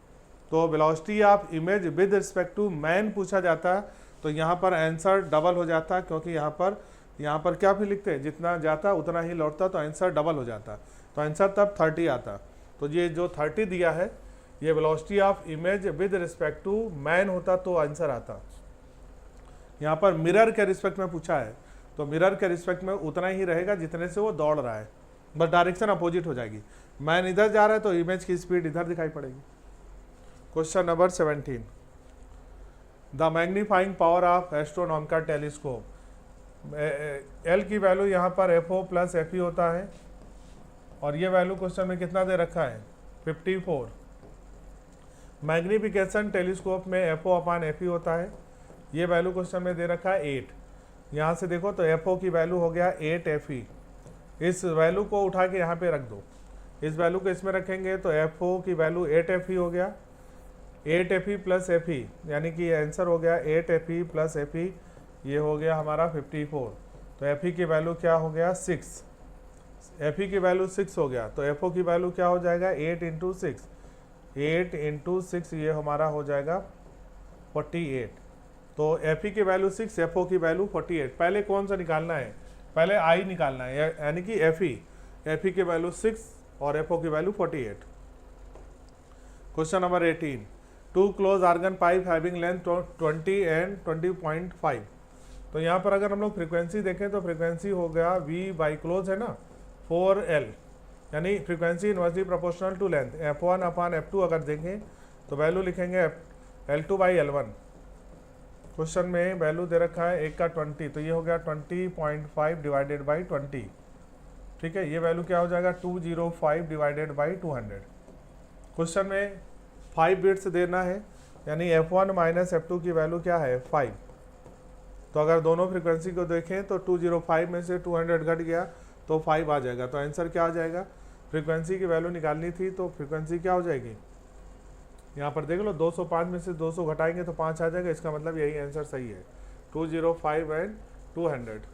तो velocity of image with respect to man पूछा जाता है, तो यहाँ पर आंसर डबल हो जाता है, क्योंकि यहाँ पर क्या भी लिखते हैं, जितना जाता उतना ही लौटता, तो आंसर डबल हो जाता। तो आंसर तब 30 आता। तो ये जो 30 दिया है, ये velocity of image with respect to man होता तो आंसर आता। यहाँ पर मिरर के रिस्पेक्ट में पूछा है, तो मिरर के रिस्पेक्ट में उतना ही रहेगा जितने से वो दौड़ रहा है, बस डायरेक्शन अपोजिट हो जाएगी। मैन इधर जा रहा है तो इमेज की स्पीड इधर दिखाई पड़ेगी। Question number 17, the magnifying power of astronomical telescope. L की वैल्यू यहाँ पर FO + FE होता है, और ये वैल्यू क्वेश्चन में कितना दे रखा है 54। मैग्निफिकेशन टेलीस्कोप में FO/FE होता है, ये वैल्यू क्वेश्चन में दे रखा है 8। यहाँ से देखो तो FO की वैल्यू हो गया 8 FE। इस वैल्यू को उठा के यहाँ पे रख दो, इस वैल्यू को इसमें रखेंगे तो FO की वैल्यू 8 FE हो गया, 8 FE + FE, यानी कि आंसर हो गया 8 FE + FE, ये हो गया हमारा 54। तो FE की वैल्यू क्या हो गया 6, FE की वैल्यू 6 हो गया, तो FO की वैल्यू क्या हो जाएगा 8 × 6, 8 × 6 ये हमारा हो जाएगा 48। तो FE की वैल्यू 6, FO की वैल्यू 48। पहले कौन सा निकालना है, पहले I निकालना है, यानी कि FE की वैल्यू 6 और FO की value 48। Question number 18, 2 close organ pipe having length 20 and 20.5। तो यहाँ पर अगर हम लोग फ्रीक्वेंसी देखें तो फ्रीक्वेंसी हो गया V/क्लोज है ना 4L, यानी frequency inversely proportional to length. F1/F2 अगर देखें तो वैल्यू लिखेंगे L2/L1। क्वेश्चन में वैल्यू दे रखा है एक का 20, तो ये हो गया 20.5 डिवाइडेड बाई 20। ठीक है, ये वैल्यू क्या हो जाएगा 205 डिवाइडेड बाई 200। क्वेश्चन में 5 बिट्स देना है, यानी F1 - F2 की वैल्यू क्या है 5। तो अगर दोनों फ्रीक्वेंसी को देखें तो 205 में से 200 घट गया तो 5 आ जाएगा। तो आंसर क्या आ जाएगा, फ्रीक्वेंसी की वैल्यू निकालनी थी तो फ्रीक्वेंसी क्या हो जाएगी, यहाँ पर देख लो 205 में से 200 घटाएंगे तो 5 आ जाएगा, इसका मतलब यही आंसर सही है 205 and 200।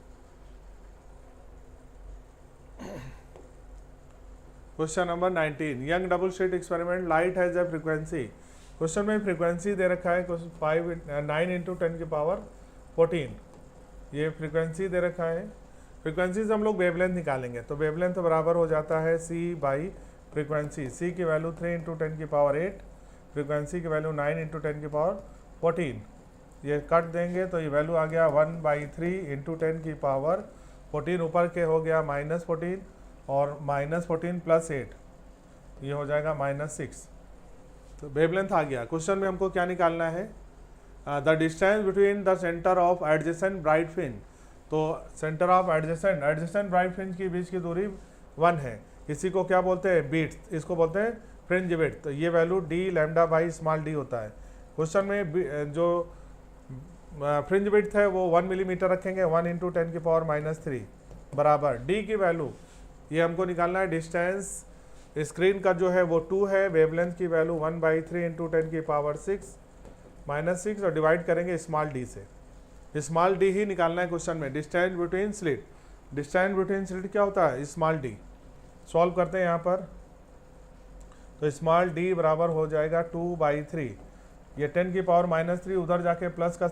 Question number 19, young double slit experiment light has a frequency. Question में फ्रीक्वेंसी दे रखा है 9 × 10 की पावर 14, ये फ्रीक्वेंसी दे रखा है। फ्रीक्वेंसी से हम लोग वेवलेंथ निकालेंगे, तो वेवलेंथ बराबर हो जाता है C/फ्रीक्वेंसी। C की वैल्यू 3 × 10 की पावर 8, फ्रीक्वेंसी की वैल्यू 9 × 10 की पावर 14। ये कट देंगे तो ये वैल्यू आ गया 1/3 × 10 की पावर 14, ऊपर के हो गया -14 और -14 + 8, ये हो जाएगा -6। तो वेवलेंथ आ गया। क्वेश्चन में हमको क्या निकालना है, the distance between the centre of adjacent bright fringe. तो centre of adjacent bright fringe के बीच की दूरी 1 है। इसी को क्या बोलते हैं बीट्स, इसको बोलते हैं फ्रिंज विड्थ, तो ये value D lambda by small D होता है। क्वेश्चन में जो फ्रिंज विड्थ है वो 1 मिलीमीटर रखेंगे, 1 इंटू 10 की पावर -3 बराबर डी की वैल्यू ये हमको निकालना है। डिस्टेंस स्क्रीन का जो है वो 2 है, वेवलेंथ की वैल्यू 1/3 इंटू 10 की पावर -6 और डिवाइड करेंगे स्मॉल डी से। स्मॉल डी ही निकालना है क्वेश्चन में। Distance between slit, distance between slit क्या होता है? Small D. सॉल्व करते हैं यहाँ पर, तो स्मॉल डी बराबर हो जाएगा 2/3, ये 10 की पावर -3 उधर जाके प्लस का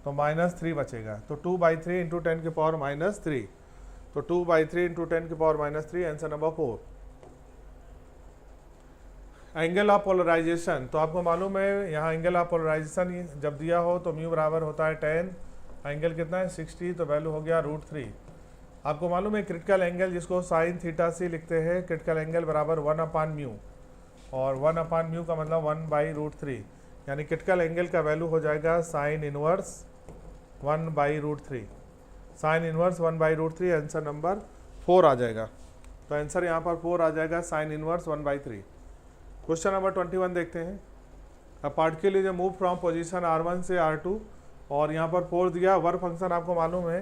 तो -3 बचेगा, तो 2/3 इंटू 10 की पावर -3, तो 2/3 इंटू 10 की power -3 answer number 4। Angle of polarization, तो आपको मालूम है यहाँ एंगल ऑफ पोलराइजेशन जब दिया हो तो म्यू बराबर होता है 10, एंगल कितना है 60, तो वैल्यू हो गया √3। आपको मालूम है क्रिटिकल एंगल जिसको साइन थीटा सी लिखते हैं, क्रिटिकल एंगल बराबर 1/μ, और 1/μ का मतलब 1/√3, यानी क्रिटिकल एंगल का वैल्यू हो जाएगा sine inverse 1/√3, sine inverse 1/√3, answer number 4 आ जाएगा। तो आंसर यहाँ पर 4 आ जाएगा, साइन इनवर्स 1/3। क्वेश्चन नंबर 21 देखते हैं। A particle is move from position R1 से R2, और यहाँ पर फोर्स दिया, वर्क फंक्शन आपको मालूम है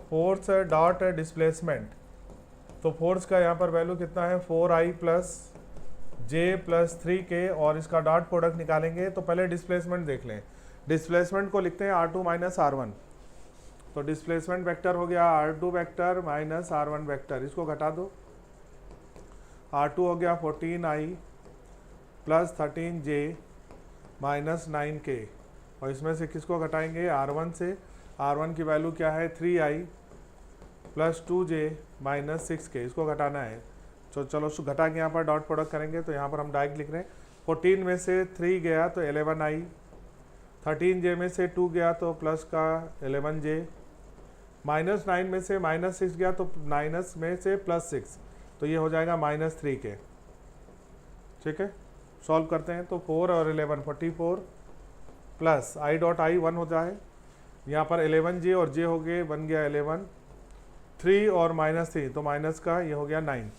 फोर्स डॉट डिस्प्लेसमेंट, तो फोर्स का यहाँ पर वैल्यू कितना है 4i + j + 3k, और इसका डॉट प्रोडक्ट निकालेंगे। तो पहले डिस्प्लेसमेंट देख लें, डिस्प्लेसमेंट को लिखते हैं R2 - R1, तो डिस्प्लेसमेंट वेक्टर हो गया R2 vector minus R1 vector, इसको घटा दो, R2 हो गया 14i + 13j - 9k, और इसमें से किसको घटाएंगे R1 से, R1 की वैल्यू क्या है 3i + 2j - 6k, इसको घटाना है। तो चलो घटा के यहाँ पर डॉट प्रोडक्ट करेंगे, तो यहाँ पर हम डायरेक्ट लिख रहे हैं 14 में से 3 गया तो 11i, 13j में से 2 गया तो प्लस का 11j, -9 में से -6 गया तो माइनस में से +6, तो ये हो जाएगा -3k। ठीक है, सॉल्व करते हैं, तो 4 और 11 44 प्लस i डॉट i 1 हो जाए, यहाँ पर 11j और j हो गए, बन गया 11, 3 और -3 तो माइनस का ये हो गया 9,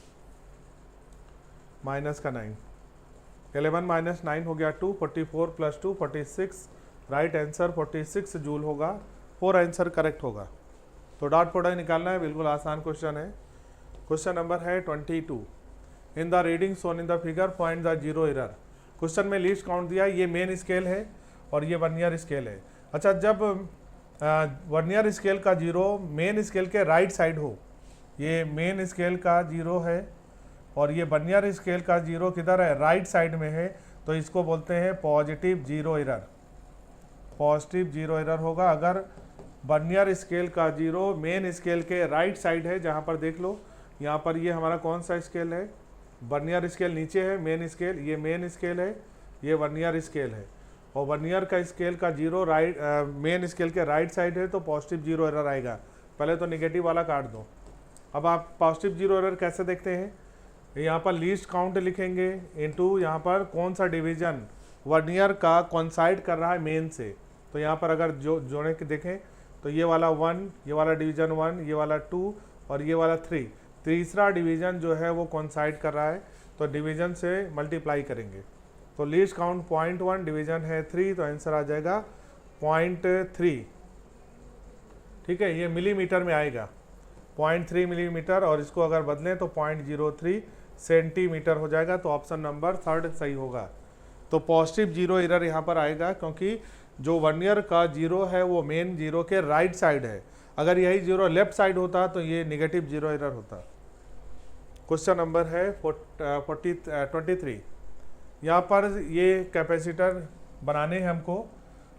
माइनस का 9, 11 - 9 हो गया 2, 44 + 2 46, राइट आंसर 46 जूल होगा, 4 आंसर करेक्ट होगा। तो डॉट प्रोडक्ट निकालना है, बिल्कुल आसान क्वेश्चन है। क्वेश्चन नंबर है 22, in the reading shown in the figure find the zero error. Question में लीस्ट काउंट दिया, ये मेन स्केल है और ये वर्नियर स्केल है। अच्छा, जब वर्नियर स्केल का जीरो मेन स्केल के राइट साइड हो, ये मेन स्केल का जीरो है और ये वर्नियर स्केल का जीरो किधर है, राइट साइड में है, तो इसको बोलते हैं positive zero error, positive zero error होगा अगर वर्नियर स्केल का जीरो मेन स्केल के राइट साइड है। जहाँ पर देख लो, यहाँ पर ये हमारा कौन सा स्केल है, वर्नियर स्केल नीचे है, मेन स्केल, ये मेन स्केल है, ये वर्नियर स्केल है, और वर्नियर का स्केल का जीरो राइट मेन स्केल के राइट साइड है, तो पॉजिटिव जीरो एरर आएगा। पहले तो नेगेटिव वाला काट दो। अब आप पॉजिटिव जीरो एरर कैसे देखते हैं, यहाँ पर लीस्ट काउंट लिखेंगे इनटू यहाँ पर कौन सा डिवीजन वर्नियर का कॉन्साइड कर रहा है मेन से, तो यहाँ पर अगर जोड़े के देखें तो ये वाला 1, ये वाला डिवीजन 1, ये वाला 2 और ये वाला 3, तीसरा डिवीजन जो है वो कॉन्साइड कर रहा है, तो डिवीजन से मल्टीप्लाई करेंगे। तो लीस्ट काउंट 0.1, डिवीजन है 3, तो आंसर आ जाएगा 0.3। ठीक है, ये मिलीमीटर में आएगा 0.3 मिलीमीटर, और इसको अगर बदलें तो 0.03 सेंटीमीटर हो जाएगा, तो ऑप्शन नंबर 3 सही होगा। तो पॉजिटिव जीरो एरर यहाँ पर आएगा, क्योंकि जो वर्नियर का जीरो है वो मेन जीरो के राइट साइड है। अगर यही जीरो लेफ्ट साइड होता तो ये नेगेटिव जीरो एरर होता। क्वेश्चन नंबर है 23। यहाँ पर ये कैपेसिटर बनाने हैं हमको,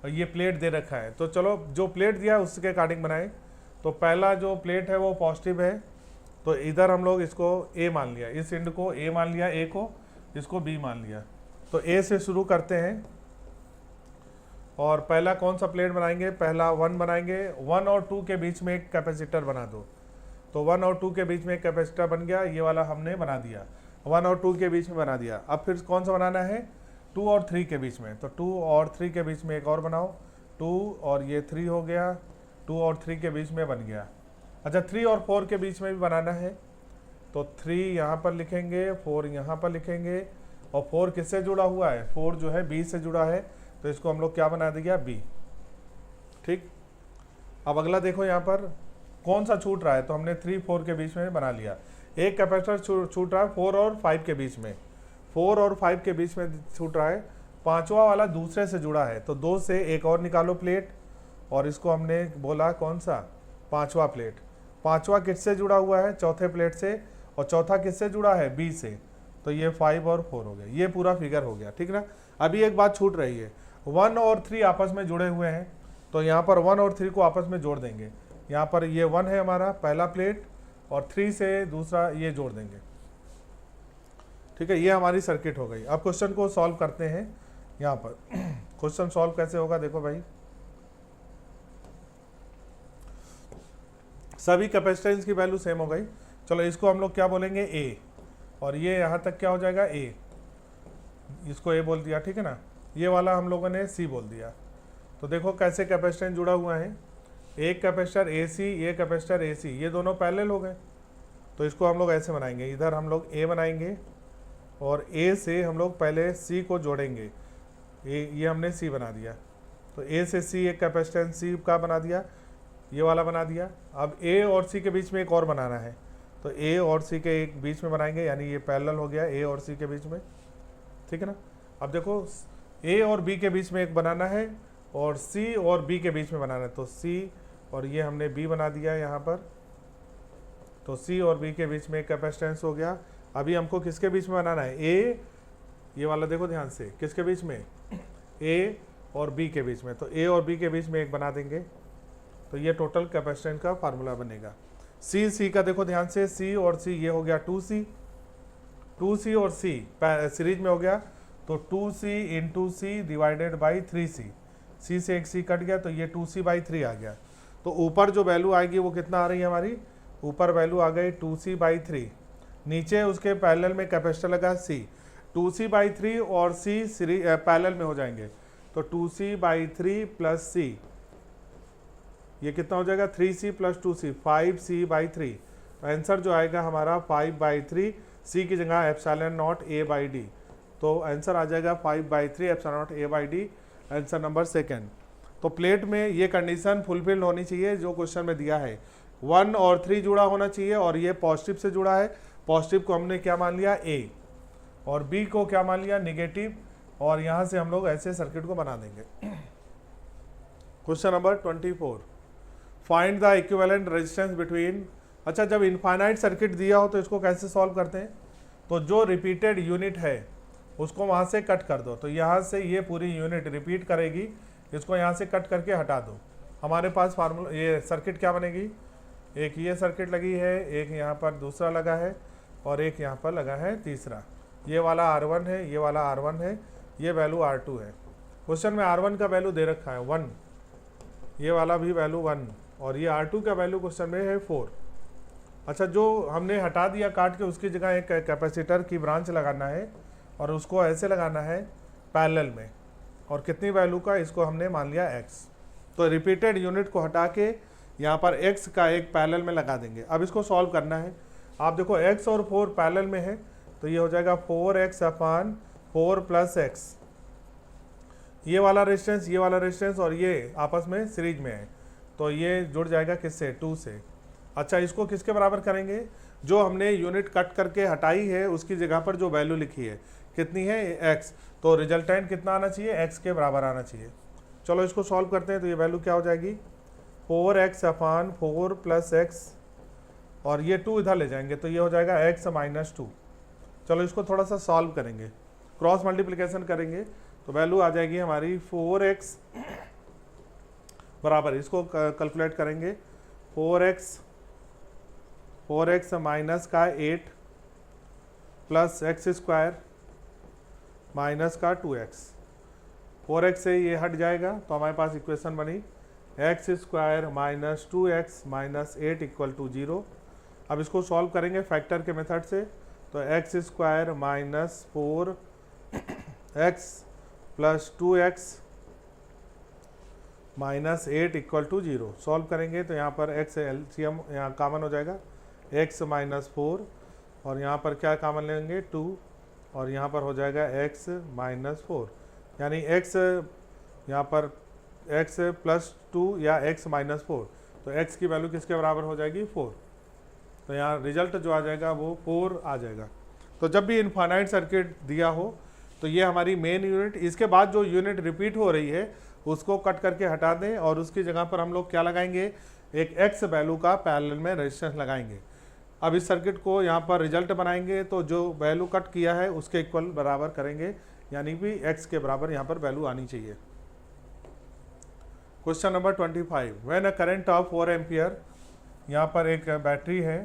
ये प्लेट दे रखा है, तो चलो जो प्लेट दिया है उसके अकॉर्डिंग बनाएं। तो पहला जो प्लेट है वो पॉजिटिव है, तो इधर हम लोग इसको A मान लिया, इस एंड को A मान लिया, A को, इसको B मान लिया। तो A से शुरू करते हैं, और पहला कौन सा प्लेट बनाएंगे, पहला 1 बनाएंगे। 1 और 2 के बीच में एक कैपेसिटर बना दो, तो 1 और 2 के बीच में एक कैपेसिटर बन गया, ये वाला हमने बना दिया, 1 और 2 के बीच में बना दिया। अब फिर कौन सा बनाना है, 2 और 3 के बीच में, तो 2 और 3 के बीच में एक और बनाओ, 2 और ये 3 हो गया, 2 और 3 के बीच में बन गया। अच्छा, 3 और 4 के बीच में भी बनाना है, तो 3 यहाँ पर लिखेंगे, 4 यहाँ पर लिखेंगे, और 4 किससे जुड़ा हुआ है, 4 जो है बी से जुड़ा है, तो इसको हम लोग क्या बना दिया, बी। ठीक, अब अगला देखो यहाँ पर कौन सा छूट रहा है, तो हमने 3 4 के बीच में बना लिया। एक कैपेसिटर छूट रहा है 4 और 5 के बीच में, 4 और 5 के बीच में छूट रहा है। पांचवा वाला दूसरे से जुड़ा है, तो 2 से एक और निकालो प्लेट, और इसको हमने बोला कौन सा, पांचवा प्लेट। पांचवा किससे जुड़ा हुआ है, चौथे प्लेट से, और चौथा किससे जुड़ा है, बी से, तो ये 5 और 4 हो गया। ये पूरा फिगर हो गया, ठीक ना। अभी एक बात छूट रही है, 1 और 3 आपस में जुड़े हुए हैं, तो यहाँ पर 1 और 3 को आपस में जोड़ देंगे। यहाँ पर ये 1 है हमारा पहला प्लेट, और 3 से दूसरा ये जोड़ देंगे, ठीक है। ये हमारी सर्किट हो गई। अब क्वेश्चन को सॉल्व करते हैं। यहाँ पर क्वेश्चन सॉल्व कैसे होगा, देखो भाई, सभी कैपेसिटेंस की वैल्यू सेम हो गई। चलो इसको हम लोग क्या बोलेंगे, ए, और ये यहाँ तक क्या हो जाएगा, ए, इसको ए बोल दिया, ठीक है ना। ये वाला हम लोगों ने सी बोल दिया। तो देखो कैसे कैपेसिटेंस जुड़ा हुआ है, एक कैपेसिटर ए सी, ये कैपेसिटर ए सी, ये दोनों पैरेलल हो गए। तो इसको हम लोग ऐसे बनाएंगे, इधर हम लोग ए बनाएंगे, और ए से हम लोग पहले सी को जोड़ेंगे। ये हमने सी बना दिया, तो ए से सी एक कैपेसिटेंस सी का बना दिया, ये वाला बना दिया। अब ए और सी के बीच में एक और बनाना है, तो ए और सी के एक बीच में बनाएंगे, यानी ये पैरेलल हो गया ए और सी के बीच में, ठीक है ना। अब देखो ए और बी के बीच में एक बनाना है, और सी और बी के बीच में बनाना है, तो सी और ये हमने बी बना दिया यहाँ पर। तो सी और बी के बीच में एक कैपेसिटेंस हो गया। अभी हमको किसके बीच में बनाना है, ए, ये वाला देखो ध्यान से, किसके बीच में, ए और बी के बीच में, तो ए और बी के बीच में एक बना देंगे। तो ये टोटल कैपेसिटेंस का फार्मूला बनेगा। सी का देखो ध्यान से, सी और सी ये हो गया 2C, 2C और सी सीरीज में हो गया, तो 2C into C divided by 3C, C से एक सी कट गया, तो ये 2C/3 आ गया। तो ऊपर जो वैल्यू आएगी वो कितना आ रही है हमारी, ऊपर वैल्यू आ गई 2C/3, नीचे उसके पैरेलल में कैपेसिटर लगा C, 2C/3 और C पैरेलल में हो जाएंगे, तो 2C/3 प्लस C, ये कितना हो जाएगा, 3C plus 2C, 5C/3। Answer जो आएगा हमारा 5/3, C की जगह ε0 A/D, तो आंसर आ जाएगा 5/3 ε0 A/D, आंसर नंबर सेकेंड। तो प्लेट में ये कंडीशन फुलफिल होनी चाहिए जो क्वेश्चन में दिया है, 1 और 3 जुड़ा होना चाहिए, और ये पॉजिटिव से जुड़ा है। पॉजिटिव को हमने क्या मान लिया, ए, और बी को क्या मान लिया, निगेटिव, और यहाँ से हम लोग ऐसे सर्किट को बना देंगे। Question number 24, find the equivalent resistance between. अच्छा, जब इनफाइनाइट सर्किट दिया हो तो इसको कैसे सॉल्व करते हैं, तो जो रिपीटेड यूनिट है उसको वहाँ से कट कर दो, तो यहाँ से ये पूरी यूनिट रिपीट करेगी, इसको यहाँ से कट करके हटा दो। हमारे पास फार्मूला, ये सर्किट क्या बनेगी, एक ये सर्किट लगी है, एक यहाँ पर दूसरा लगा है, और एक यहाँ पर लगा है तीसरा। ये वाला R1 है, ये वाला R1 है, ये वैल्यू R2 है। क्वेश्चन में R1 का वैल्यू दे रखा है 1, ये वाला भी वैल्यू 1, और ये R2 का वैल्यू क्वेश्चन में है 4। अच्छा, जो हमने हटा दिया काट के, उसकी जगह एक कैपेसिटर की ब्रांच लगाना है, और उसको ऐसे लगाना है पैरेलल में, और कितनी वैल्यू का, इसको हमने मान लिया x। तो रिपीटेड यूनिट को हटा के यहाँ पर x का एक पैरेलल में लगा देंगे। अब इसको सॉल्व करना है। आप देखो x और 4 पैरेलल में है, तो ये हो जाएगा 4x/4 प्लस x, ये वाला रेजिस्टेंस, ये वाला रेजिस्टेंस, और ये आपस में सीरीज में है, तो ये जुड़ जाएगा किससे, 2 से। अच्छा, इसको किसके बराबर करेंगे, जो हमने यूनिट कट करके हटाई है उसकी जगह पर जो वैल्यू लिखी है कितनी है, x, तो रिजल्टेंट कितना आना चाहिए, x के बराबर आना चाहिए। चलो इसको सॉल्व करते हैं। तो ये वैल्यू क्या हो जाएगी, 4x/4 प्लस x, और ये 2 इधर ले जाएंगे, तो ये हो जाएगा x माइनस 2। चलो इसको थोड़ा सा सॉल्व करेंगे, क्रॉस मल्टीप्लिकेशन करेंगे, तो वैल्यू आ जाएगी हमारी 4x बराबर, इसको कैलकुलेट करेंगे, 4x माइनस का 8 प्लस x² माइनस का 2x, 4x से ये हट जाएगा, तो हमारे पास इक्वेशन बनी x² minus 2x minus 8 equal to 0। अब इसको सॉल्व करेंगे फैक्टर के मेथड से, तो x² minus 4x plus 2x minus 8 equal to 0 solve करेंगे, तो यहाँ पर x एलसीएम यहाँ कॉमन हो जाएगा, x माइनस 4, और यहाँ पर क्या कॉमन लेंगे 2, और यहाँ पर हो जाएगा x माइनस 4, यानी x यहाँ पर x प्लस 2 या x माइनस 4, तो x की वैल्यू किसके बराबर हो जाएगी 4। तो यहाँ रिजल्ट जो आ जाएगा वो 4 आ जाएगा। तो जब भी इनफाइनाइट सर्किट दिया हो तो ये हमारी मेन यूनिट, इसके बाद जो यूनिट रिपीट हो रही है उसको कट करके हटा दें और उसकी जगह पर हम लोग क्या लगाएंगे, एक x वैल्यू का पैरेलल में रेजिस्टेंस लगाएंगे। अब इस सर्किट को यहाँ पर रिजल्ट बनाएंगे तो जो वैल्यू कट किया है उसके इक्वल बराबर करेंगे, यानी कि x के बराबर यहाँ पर वैल्यू आनी चाहिए। Question number 25, when a current of 4 ampere, यहाँ पर एक बैटरी है,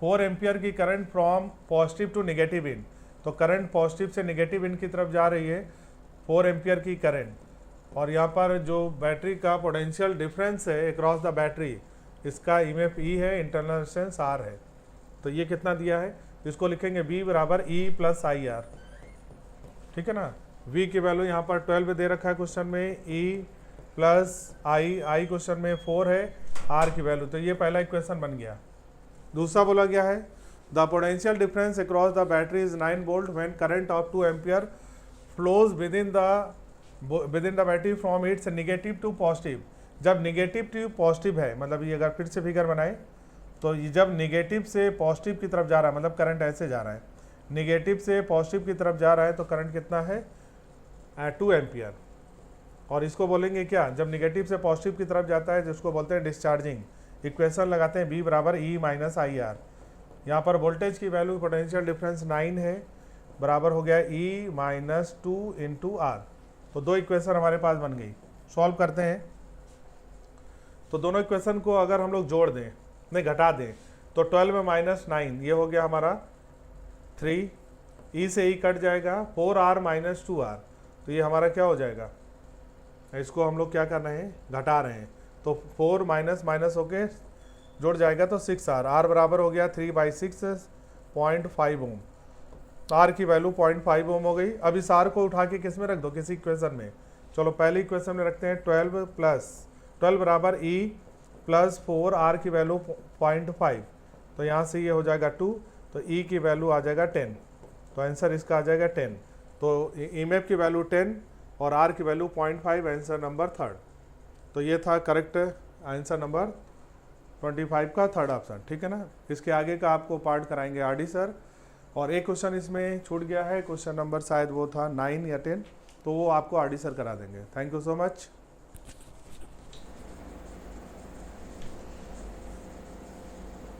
4 एम्पियर की current from positive to negative in, तो करंट पॉजिटिव से नेगेटिव इन की तरफ जा रही है 4 एम्पियर की करंट, और यहाँ पर जो बैटरी का पोटेंशियल डिफरेंस है अक्रॉस द बैटरी, इसका ईएमएफ ई है, इंटरनल रेजिस्टेंस आर है। तो ये कितना दिया है, इसको लिखेंगे V बराबर ई प्लस आई आर, ठीक है ना। V की वैल्यू यहाँ पर 12 दे रखा है क्वेश्चन में, E प्लस आई क्वेश्चन में 4 है, R की वैल्यू, तो ये पहला इक्वेशन बन गया। दूसरा बोला गया है the potential difference across the battery is 9 volt when current of 2 ampere flows within the battery from its negative to positive. जब नेगेटिव टू पॉजिटिव है, मतलब ये अगर फिर से फिगर बनाए तो ये जब नेगेटिव से पॉजिटिव की तरफ जा रहा है, मतलब करंट ऐसे जा रहा है, नेगेटिव से पॉजिटिव की तरफ जा रहा है, तो करंट कितना है 2 एम्पियर। और इसको बोलेंगे क्या, जब नेगेटिव से पॉजिटिव की तरफ जाता है जिसको बोलते हैं डिस्चार्जिंग। इक्वेशन लगाते हैं B बराबर E माइनस आई आर। यहाँ पर वोल्टेज की वैल्यू पोटेंशियल डिफरेंस 9 है, बराबर हो गया E माइनस 2 इंटू आर। तो दो इक्वेशन हमारे पास बन गई। सॉल्व करते हैं तो दोनों इक्वेशन को अगर हम लोग जोड़ दें, नहीं घटा दें, तो 12 में माइनस 9, ये हो गया हमारा 3, E से E कट जाएगा, 4R माइनस 2R, तो ये हमारा क्या हो जाएगा, इसको हम लोग क्या कर रहे हैं, घटा रहे हैं, तो 4 माइनस माइनस होके जुड़ जाएगा तो 6R, R बराबर हो गया 3/6 0.5 ओम। R की वैल्यू 0.5 ओम हो गई। अब इस R को उठा के किस में रख दो, किसी इक्वेशन में। चलो पहली इक्वेशन में रखते हैं 12 बराबर E प्लस 4, R की वैल्यू 0.5, तो यहाँ से ये हो जाएगा 2, तो E की वैल्यू आ जाएगा 10, तो आंसर इसका आ जाएगा 10। तो ईएमएफ की वैल्यू 10 और R की वैल्यू 0.5, आंसर नंबर 3rd। तो ये था करेक्ट आंसर नंबर 25 का 3rd ऑप्शन, ठीक है ना। इसके आगे का आपको पार्ट कराएंगे RD सर। और एक क्वेश्चन इसमें छूट गया है, क्वेश्चन नंबर शायद वो था 9 या 10, तो वो आपको RD सर करा देंगे। Thank you so much.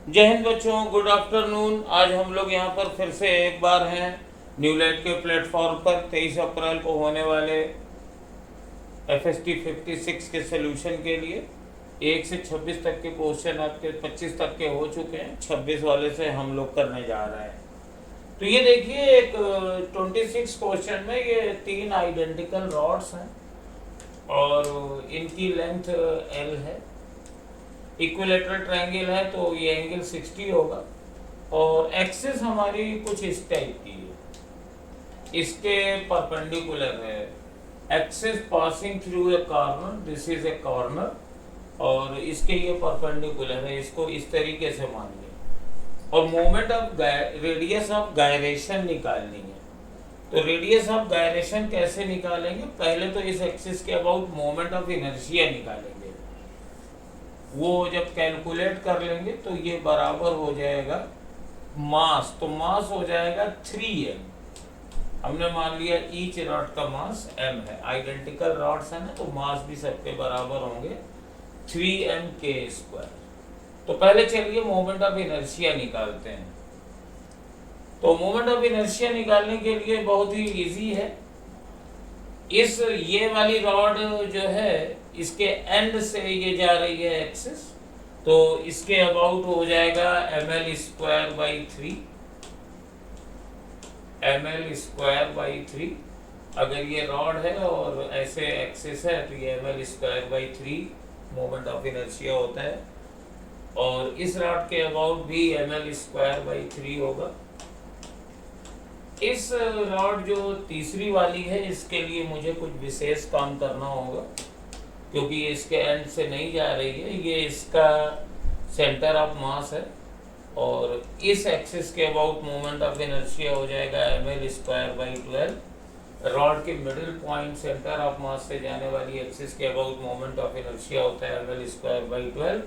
जय हिंद बच्चों, गुड आफ्टरनून। आज हम लोग यहाँ पर फिर से एक बार हैं न्यूलाइट के प्लेटफॉर्म पर 23 अप्रैल को होने वाले FST 56 के सोल्यूशन के लिए 1 से 26 तक के क्वेश्चन आपके 25 तक के हो चुके हैं, 26 वाले से हम लोग करने जा रहे हैं। तो ये देखिए एक 26 क्वेश्चन में ये 3 आइडेंटिकल रॉड्स हैं और इनकी लेंथ L है, इक्विलेटरल ट्रायंगल है तो ये एंगल 60 होगा और एक्सिस हमारी कुछ इस टाइप की है, इसके परपेंडिकुलर है। Axis passing through a corner, this is a corner, और इसके ये परपेंडिकुलर है, इसको इस तरीके से मान लें। और moment of radius of gyration निकालनी है। तो रेडियस ऑफ गायरेशन कैसे निकालेंगे, पहले तो इस एक्सिस के अबाउट मोमेंट ऑफ इनर्शिया निकालेंगे। वो जब कैलकुलेट कर लेंगे तो ये बराबर हो जाएगा मास, तो मास हो जाएगा 3m। हमने मान लिया ईच रॉड का मास m है, आइडेंटिकल रॉड्स है ना, तो मास भी सबके बराबर होंगे 3m²। तो पहले चलिए मोमेंट ऑफ इनर्शिया निकालते हैं। तो मोमेंट ऑफ इनर्शिया निकालने के लिए बहुत ही इजी है। इस ये वाली रॉड जो है इसके एंड से ये जा रही है एक्सिस, तो इसके अबाउट हो जाएगा ml² by 3। अगर ये रॉड है और ऐसे एक्सिस है तो ये ml² by 3 moment of inertia होता है, और इस रॉड के अबाउट भी ml² by 3 होगा। इस रॉड जो तीसरी वाली है इसके लिए मुझे कुछ विशेष काम करना होगा, क्योंकि ये इसके एंड से नहीं जा रही है, ये इसका सेंटर ऑफ मास है, और इस एक्सिस के अबाउट मोमेंट ऑफ इनर्शिया हो जाएगा ml²/12। रॉड के मिडिल पॉइंट सेंटर ऑफ मास से जाने वाली एक्सिस के अबाउट मोमेंट ऑफ इनर्शिया होता है ml²/12।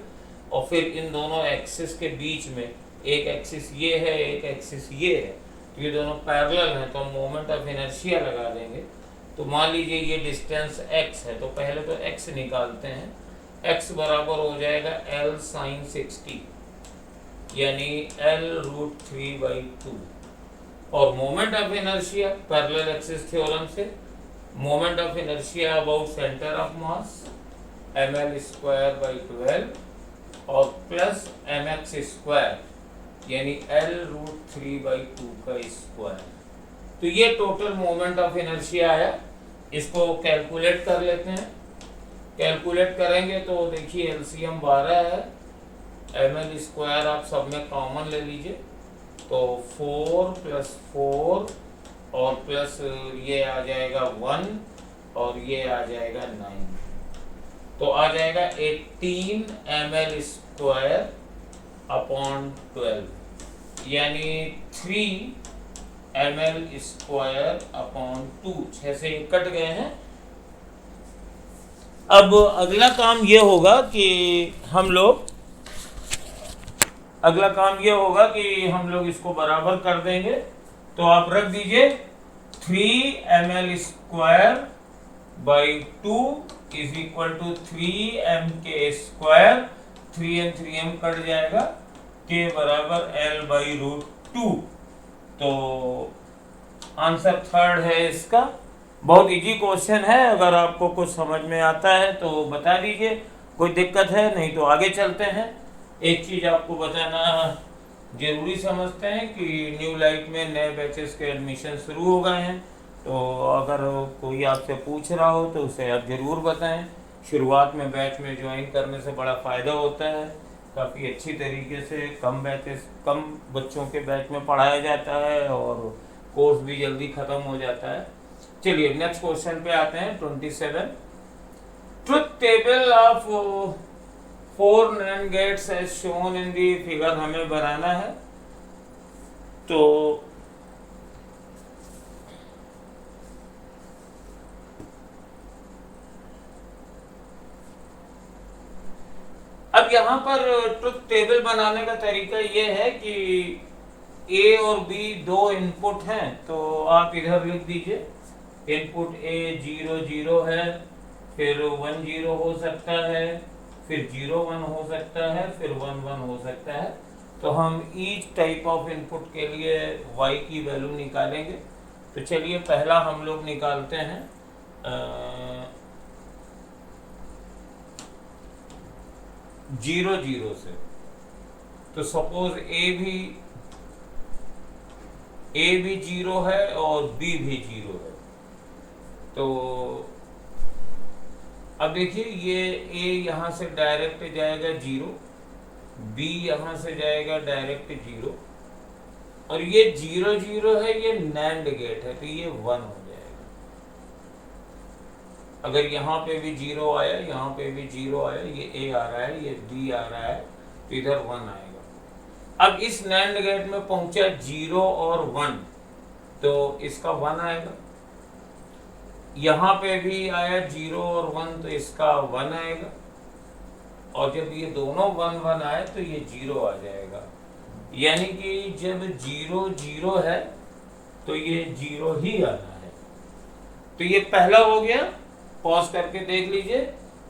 और फिर इन दोनों एक्सिस के बीच में एक एक्सिस ये है, एक एक्सिस ये है, तो ये दोनों पैरेलल हैं, तो हम मोमेंट ऑफ इनर्शिया लगा देंगे। तो मान लीजिए ये डिस्टेंस x है, तो पहले तो x निकालते हैं। x बराबर हो जाएगा L sin 60, यानी L√3/2। और moment of inertia parallel axis theorem से, moment of inertia about centre of mass ml²/12 और प्लस mx² यानी L√3/2 का स्क्वायर। तो ये टोटल मोमेंट ऑफ इनर्शिया आया। इसको कैलकुलेट कर लेते हैं। कैलकुलेट करेंगे तो देखिए एलसीएम 12 है, ml² आप सब में कॉमन ले लीजिए, तो 4 + 4 और प्लस ये आ जाएगा 1 और ये आ जाएगा 9, तो आ जाएगा 18 ml²/12 यानी 3 ml²/2। 6 से ये कट गए हैं। अब अगला काम ये होगा कि हम लोग इसको बराबर कर देंगे। तो आप रख दीजिए 3 ml²/2 is equal to 3 mk²। 3m 3m cut जाएगा, k बराबर L/√2। तो आंसर थर्ड है इसका। बहुत इजी क्वेश्चन है, अगर आपको कुछ समझ में आता है तो बता दीजिए, कोई दिक्कत है नहीं तो आगे चलते हैं। एक चीज़ आपको बताना जरूरी समझते हैं कि न्यू लाइट में नए बैचेस के एडमिशन शुरू हो गए हैं, तो अगर कोई आपसे पूछ रहा हो तो उसे आप ज़रूर बताएं। शुरुआत में बैच में ज्वाइन करने से बड़ा फ़ायदा होता है, काफ़ी अच्छी तरीके से कम बच्चों के बैच में पढ़ाया जाता है और कोर्स भी जल्दी ख़त्म हो जाता है। चलिए नेक्स्ट क्वेश्चन पे आते हैं। 27 truth table of 4 NAND gates as shown in the figure हमें बनाना है। तो अब यहाँ पर ट्रुथ टेबल बनाने का तरीका ये है कि A और B दो इनपुट हैं, तो आप इधर लिख दीजिए इनपुट A 0 0 है, फिर 1 0 हो सकता है, फिर 0 1 हो सकता है, फिर 1 1 हो सकता है। तो हम ईच टाइप ऑफ इनपुट के लिए y की वैल्यू निकालेंगे। तो चलिए पहला हम लोग निकालते हैं 0 0 से। तो सपोज A भी 0 है और B भी 0 है। तो अब देखिए ये A यहाँ से डायरेक्ट जाएगा 0, B यहाँ से जाएगा डायरेक्ट 0, और ये 0 0 है, ये NAND गेट है, तो ये 1 हो जाएगा। अगर यहाँ पे भी 0 आया, यहाँ पे भी 0 आया, ये A आ रहा है, ये B आ रहा है, तो इधर 1 आएगा। अब इस NAND गेट में पहुंचा 0 और 1, तो इसका 1 आएगा। यहाँ पे भी आया 0 और 1, तो इसका 1 आएगा। और जब ये दोनों 1 1 आए तो ये 0 आ जाएगा। यानी कि जब 0 0 है तो ये 0 ही आना है। तो ये पहला हो गया। पॉज करके देख लीजिए,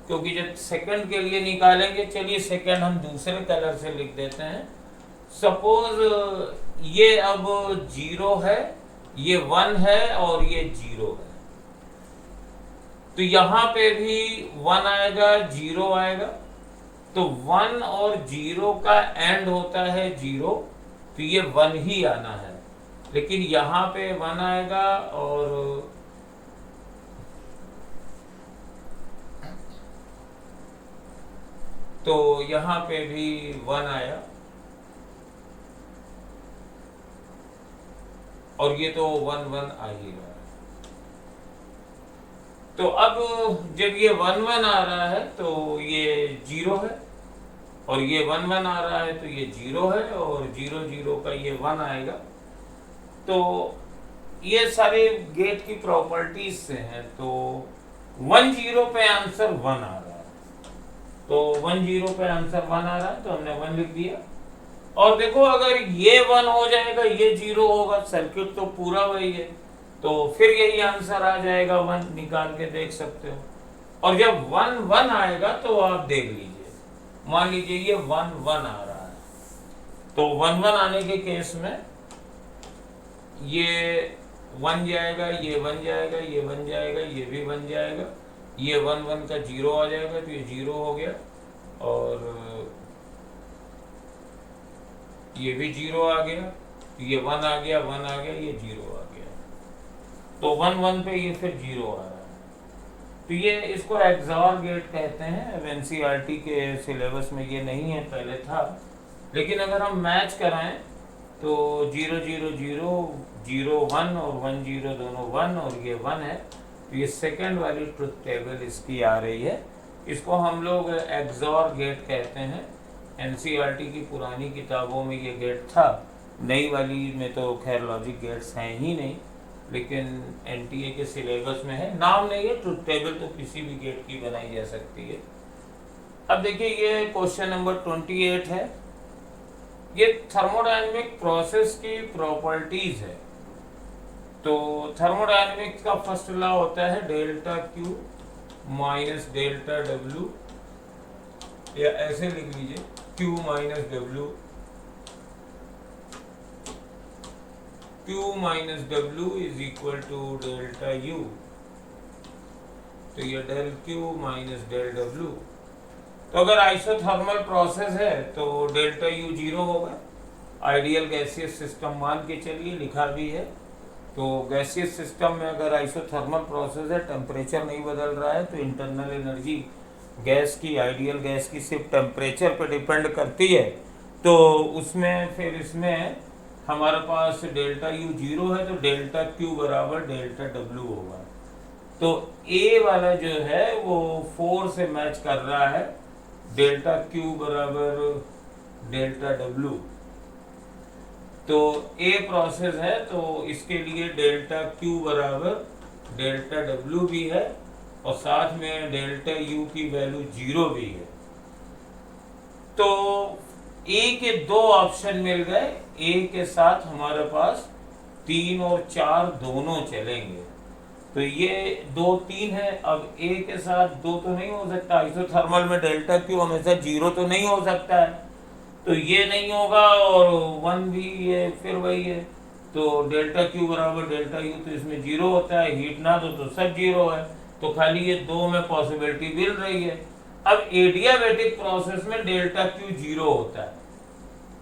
क्योंकि जब सेकंड के लिए निकालेंगे, चलिए सेकंड हम दूसरे कलर से लिख देते हैं। सपोज ये अब 0 है, ये 1 है और ये 0 है, तो यहाँ पे भी 1 आएगा, 0 आएगा। तो 1 और 0 का एंड होता है 0, तो ये 1 ही आना है। लेकिन यहाँ पे 1 आएगा और तो यहाँ पे भी 1 आया, और ये तो 1 1 आ ही रहा है। तो अब जब ये 1 1 आ रहा है तो ये 0 है, और ये 1 1 आ रहा है तो ये 0 है, और 0 0 का ये 1 आएगा। तो ये सारे गेट की प्रॉपर्टीज से हैं। तो 1 0 पे आंसर 1 आ रहा है, तो 1 0 पे आंसर 1 आ रहा है, तो हमने 1 लिख दिया। और देखो अगर ये 1 हो जाएगा, ये 0 होगा, सर्किट तो पूरा वही है, तो फिर यही आंसर आ जाएगा, 1 निकाल के देख सकते हो। और जब 1 1 आएगा तो आप देख लीजिए, मान लीजिए ये 1 1 आ रहा है, तो 1 1 आने के केस में ये 1 जाएगा, ये 1 जाएगा, ये 1 जाएगा, ये भी 1 जाएगा, ये 1 1 का 0 आ जाएगा, तो ये 0 हो गया, और ये भी 0 आ गया, ये 1 आ गया, 1 आ गया, ये 0 आ गया, तो 1 1 पे ये फिर 0 आ रहा है। तो ये इसको एक्सॉर गेट कहते हैं। अब एनसीईआरटी के सिलेबस में ये नहीं है, पहले था, लेकिन अगर हम मैच कराएं तो 0 0 0 0 1 और 1 0 दोनों 1 और ये 1 है, तो ये सेकेंड वाली ट्रुथ टेबल इसकी आ रही है। इसको हम लोग एक्सॉर गेट कहते हैं। एनसीईआरटी की पुरानी किताबों में ये गेट था, नई वाली में तो खैर लॉजिक गेट्स हैं ही नहीं, लेकिन एनटीए के सिलेबस में है, नाम नहीं है, ट्रुथ टेबल तो किसी भी गेट की बनाई जा सकती है। अब देखिए ये क्वेश्चन नंबर 28 है, ये थर्मोडायनेमिक प्रोसेस की प्रॉपर्टीज है। तो थर्मोडायनेमिक्स का फर्स्ट लॉ होता है delta Q minus delta W, या ऐसे लिख लीजिए Q minus W, Q minus W is equal to delta U। तो ये del Q minus del W. तो अगर आइसोथर्मल प्रोसेस है तो डेल्टा U 0 होगा। आइडियल गैसियस सिस्टम मान के चलिए, लिखा भी है। तो गैसियस सिस्टम में अगर आइसोथर्मल प्रोसेस है, टेम्परेचर नहीं बदल रहा है, तो इंटरनल एनर्जी गैस की, आइडियल गैस की सिर्फ टेम्परेचर पे डिपेंड करती है। तो उसमें फिर इसमें हमारे पास डेल्टा U 0 है, तो डेल्टा Q बराबर डेल्टा W होगा। तो A वाला जो है वो 4 से मैच कर रहा है, डेल्टा Q बराबर डेल्टा W। तो A प्रोसेस है, तो इसके लिए डेल्टा Q बराबर डेल्टा W भी है, और साथ में डेल्टा U की वैल्यू 0 भी है। तो A के 2 ऑप्शन मिल गए। A के साथ हमारे पास 3 और 4 दोनों चलेंगे। तो ये 2 3 है। अब A के साथ 2 तो नहीं हो सकता, आइसोथर्मल में डेल्टा Q हमेशा 0 तो नहीं हो सकता है, तो ये नहीं होगा, और 1 भी ये फिर वही है। तो डेल्टा Q बराबर डेल्टा U, तो इसमें 0 होता है, हीट ना दो तो सब 0 है, तो खाली ये 2 में पॉसिबिलिटी मिल रही है। अब एडियाबैटिक प्रोसेस में डेल्टा Q 0 होता है,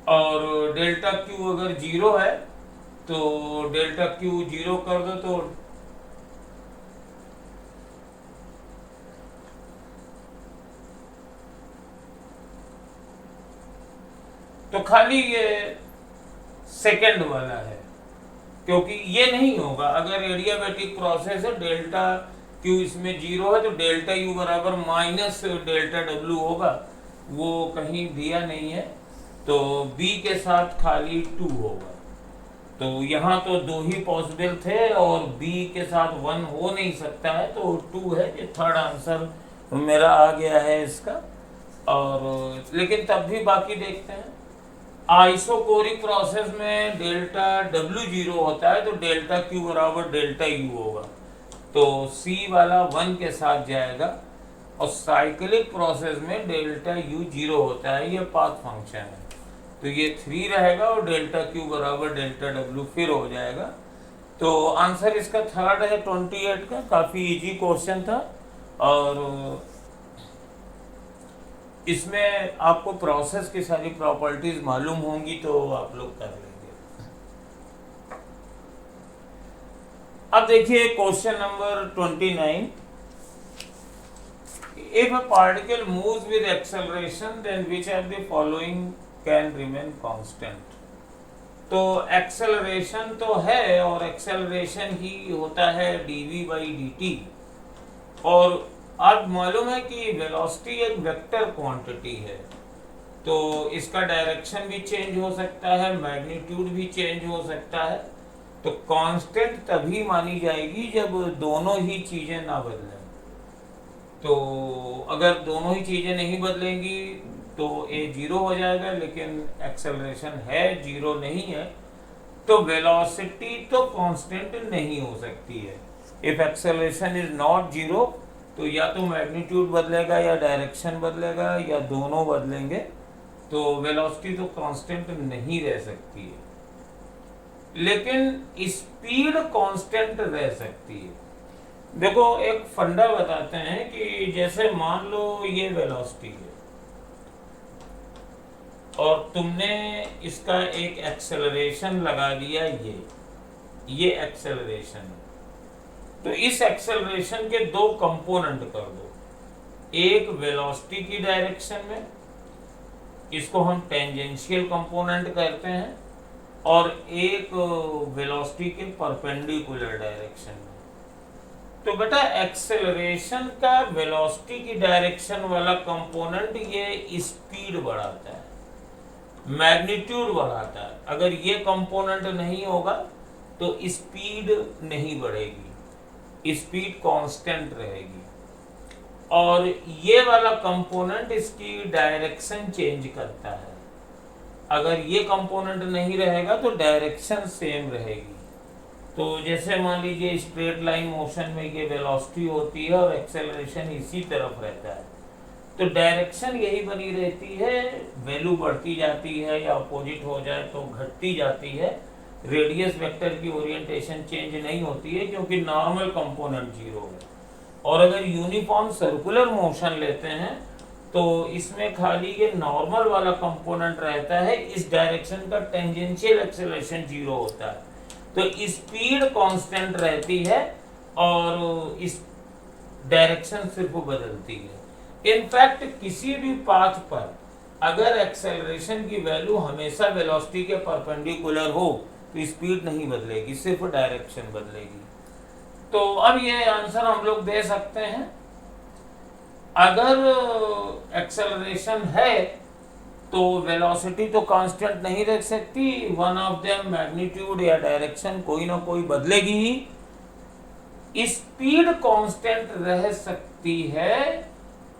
और डेल्टा Q अगर 0 है तो डेल्टा Q 0 कर दो, तो खाली ये सेकंड वाला है, क्योंकि ये नहीं होगा। अगर एडियाबैटिक प्रोसेस है, डेल्टा Q इसमें 0 है, तो डेल्टा U बराबर माइनस डेल्टा W होगा, वो कहीं दिया नहीं है। तो B के साथ खाली 2 होगा। तो यहाँ तो 2 ही पॉसिबल थे, और B के साथ 1 हो नहीं सकता है, तो 2 है। ये थर्ड आंसर मेरा आ गया है इसका। और लेकिन तब भी बाकी देखते हैं। आइसोकोरिक प्रोसेस में डेल्टा W 0 होता है, तो डेल्टा Q बराबर डेल्टा U होगा, तो C वाला 1 के साथ जाएगा। और साइक्लिक प्रोसेस में डेल्टा U 0 होता है, ये पाथ फंक्शन है, तो ये 3 रहेगा, और डेल्टा Q बराबर डेल्टा W फिर हो जाएगा। तो आंसर इसका थर्ड है 28 का। काफ़ी इजी क्वेश्चन था, और इसमें आपको प्रोसेस की सारी प्रॉपर्टीज मालूम होंगी, तो आप लोग कर लेंगे। अब देखिए question number 29। If a particle moves with acceleration, then which of the following can remain constant. तो एक्सेलरेशन तो है, और एक्सेलरेशन ही होता है dv/dt, और आप मालूम है कि वेलोसिटी एक वेक्टर क्वांटिटी है। तो इसका डायरेक्शन भी चेंज हो सकता है, मैग्नीट्यूड भी चेंज हो सकता है। तो कांस्टेंट तभी मानी जाएगी जब दोनों ही चीजें ना बदलें। तो अगर दोनों ही चीजें नहीं बदलेंगी तो ए जीरो हो जाएगा, लेकिन एक्सेलरेशन है जीरो नहीं है, तो वेलोसिटी तो कांस्टेंट नहीं हो सकती है। If acceleration is not zero, तो या तो मैग्नीट्यूड बदलेगा या डायरेक्शन बदलेगा या दोनों बदलेंगे, तो वेलोसिटी तो कांस्टेंट नहीं रह सकती है। लेकिन स्पीड कांस्टेंट रह सकती है। देखो एक फंडा बताते हैं कि जैसे मान लो ये वेलोसिटी है और तुमने इसका एक एक्सेलरेशन लगा दिया, ये एक्सेलरेशन है। तो इस एक्सेलरेशन के दो कंपोनेंट कर दो, एक वेलोसिटी की डायरेक्शन में, इसको हम टेंजेंशियल कंपोनेंट कहते हैं, और एक वेलोसिटी के परपेंडिकुलर डायरेक्शन में। तो बेटा एक्सेलरेशन का वेलोसिटी की डायरेक्शन वाला कंपोनेंट ये स्पीड बढ़ाता है, मैग्नीट्यूड बढ़ाता है। अगर ये कंपोनेंट नहीं होगा तो स्पीड नहीं बढ़ेगी, स्पीड कांस्टेंट रहेगी। और ये वाला कंपोनेंट इसकी डायरेक्शन चेंज करता है। अगर ये कंपोनेंट नहीं रहेगा तो डायरेक्शन सेम रहेगी। तो जैसे मान लीजिए स्ट्रेट लाइन मोशन में ये वेलोसिटी होती है और एक्सेलरेशन इसी तरफ रहता है, तो डायरेक्शन यही बनी रहती है, वैल्यू बढ़ती जाती है या अपोजिट हो जाए तो घटती जाती है। रेडियस वेक्टर की ओरिएंटेशन चेंज नहीं होती है क्योंकि नॉर्मल कंपोनेंट जीरो है। और अगर यूनिफॉर्म सर्कुलर मोशन लेते हैं तो इसमें खाली ये नॉर्मल वाला कंपोनेंट रहता है, इस डायरेक्शन का टेंजेंशियल एक्सेलरेशन जीरो होता है। तो स्पीड कांस्टेंट रहती है और इस डायरेक्शन सिर्फ बदलती है। इनफैक्ट किसी भी पाथ पर अगर एक्सेलरेशन की वैल्यू हमेशा वेलोसिटी के परपेंडिकुलर हो तो स्पीड नहीं बदलेगी, सिर्फ डायरेक्शन बदलेगी। तो अब ये आंसर हम लोग दे सकते हैं, अगर एक्सेलरेशन है तो वेलोसिटी तो कांस्टेंट नहीं रह सकती, वन ऑफ देम मैग्नीट्यूड या डायरेक्शन कोई ना कोई बदलेगी ही। स्पीड कांस्टेंट रह सकती है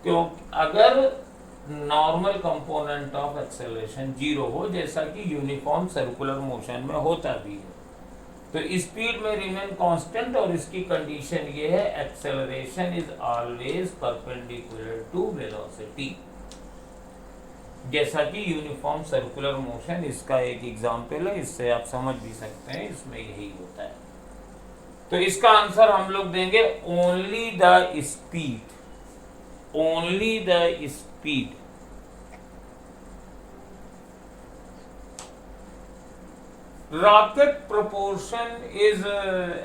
क्योंकि अगर normal component of acceleration zero हो, जैसा कि यूनिफॉर्म सर्कुलर मोशन में होता भी है। तो स्पीड में रिमेन कांस्टेंट और इसकी कंडीशन ये है, acceleration is always perpendicular to velocity, जैसा कि यूनिफॉर्म सर्कुलर मोशन इसका एक एग्जांपल है। इससे आप समझ भी सकते हैं इसमें यही होता है। तो इसका आंसर हम लोग देंगे only the speed, only the speed. Rocket proportion is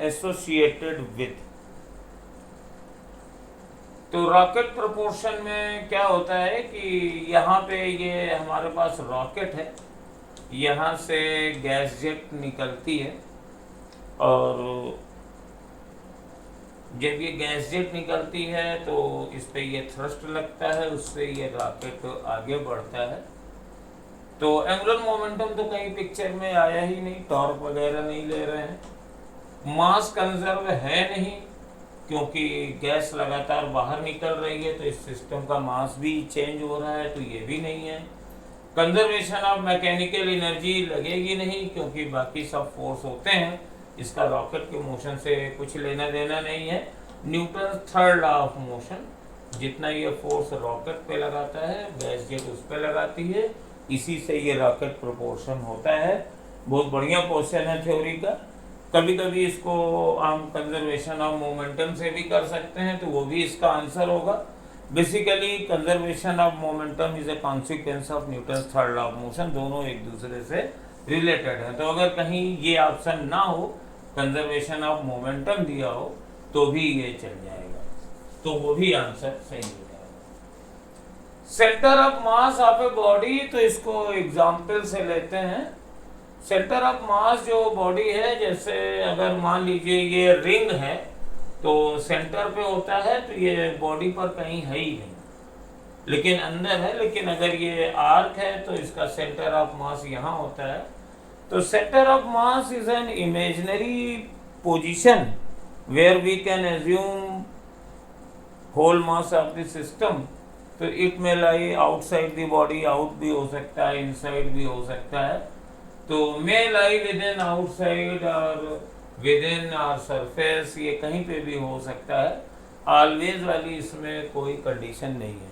associated with, तो रॉकेट प्रोपोर्शन में क्या होता है कि यहाँ पे ये हमारे पास रॉकेट है, यहाँ से गैस जेट निकलती है और जब ये गैस जेट निकलती है तो इस पे ये थ्रस्ट लगता है, उससे ये रॉकेट आगे बढ़ता है। तो एंगुलर मोमेंटम तो कहीं पिक्चर में आया ही नहीं, टॉर्क वगैरह नहीं ले रहे हैं। मास कंजर्व है नहीं क्योंकि गैस लगातार बाहर निकल रही है, तो इस सिस्टम का मास भी चेंज हो रहा है, तो ये भी नहीं है। कंजर्वेशन ऑफ मैकेनिकल एनर्जी लगेगी नहीं क्योंकि बाकी सब फोर्स होते हैं, इसका रॉकेट के मोशन से कुछ लेना देना नहीं है। Newton third law of motion, जितना ये फोर्स रॉकेट पे लगाता है गैस जेट उस पे लगाती है, इसी से ये रॉकेट प्रोपोर्शन होता है। बहुत बढ़िया क्वेश्चन है थ्योरी का। कभी कभी इसको हम कंजर्वेशन ऑफ मोमेंटम से भी कर सकते हैं, तो वो भी इसका आंसर होगा। Basically conservation of momentum is a consequence of Newton third law of motion, दोनों एक दूसरे से रिलेटेड है। तो अगर कहीं ये ऑप्शन ना हो, कंजर्वेशन ऑफ मोमेंटम दिया हो, तो भी ये चल जाएगा, तो वो भी आंसर सही हो जाएगा। Centre of mass of a body, तो इसको एग्जाम्पल से लेते हैं। सेंटर ऑफ मास जो बॉडी है, जैसे अगर मान लीजिए ये रिंग है तो सेंटर पे होता है, तो ये बॉडी पर कहीं है ही नहीं। लेकिन अंदर है। लेकिन अगर ये आर्क है तो इसका सेंटर ऑफ मास यहाँ होता है। तो centre of mass is an imaginary position where we can assume whole mass of the system. तो it may lie outside the body, out भी हो सकता है, इनसाइड भी हो सकता है। तो मे लाई विद इन, आउटसाइड और विद इन और सरफेस, ये कहीं पे भी हो सकता है। ऑलवेज वाली इसमें कोई कंडीशन नहीं है।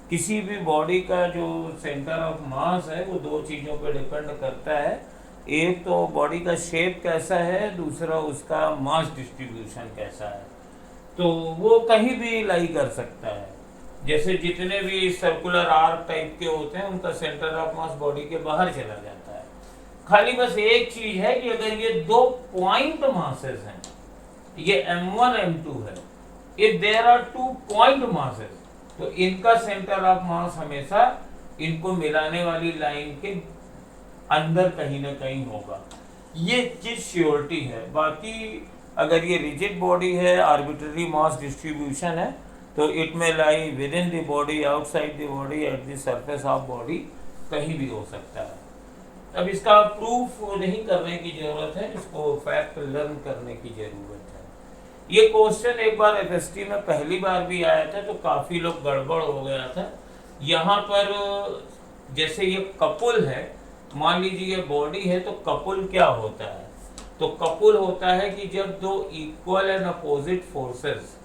किसी भी बॉडी का जो सेंटर ऑफ मास है वो दो चीज़ों पर डिपेंड करता है। एक तो बॉडी का शेप कैसा है, दूसरा उसका मास डिस्ट्रीब्यूशन कैसा है। तो वो कहीं भी लाई कर सकता है। जैसे जितने भी सर्कुलर आर्क टाइप के होते हैं उनका सेंटर ऑफ मास बॉडी के बाहर चला जाता है। खाली बस एक चीज है कि अगर ये दो पॉइंट मासेस हैं, ये M1 M2 है, if there are two point masses, तो इनका सेंटर ऑफ मास हमेशा इनको मिलाने वाली लाइन के अंदर कहीं ना कहीं होगा। ये चीज श्योरिटी है। बाकी अगर ये रिजिड बॉडी है, आर्बिट्ररी मास डिस्ट्रीब्यूशन है, तो it may lie with in the body, outside the body, at the surface of body, कहीं भी हो सकता है। अब इसका प्रूफ नहीं करने की जरूरत है, इसको फैक्ट लर्न करने की जरूरत है। ये क्वेश्चन एक बार एफएसटी में पहली बार भी आया था तो काफी लोग गड़बड़ हो गया था। यहाँ पर जैसे ये कपुल है, मान लीजिए ये बॉडी है, तो कपुल क्या होता है? तो कपुल होता है कि जब दो equal and opposite forces,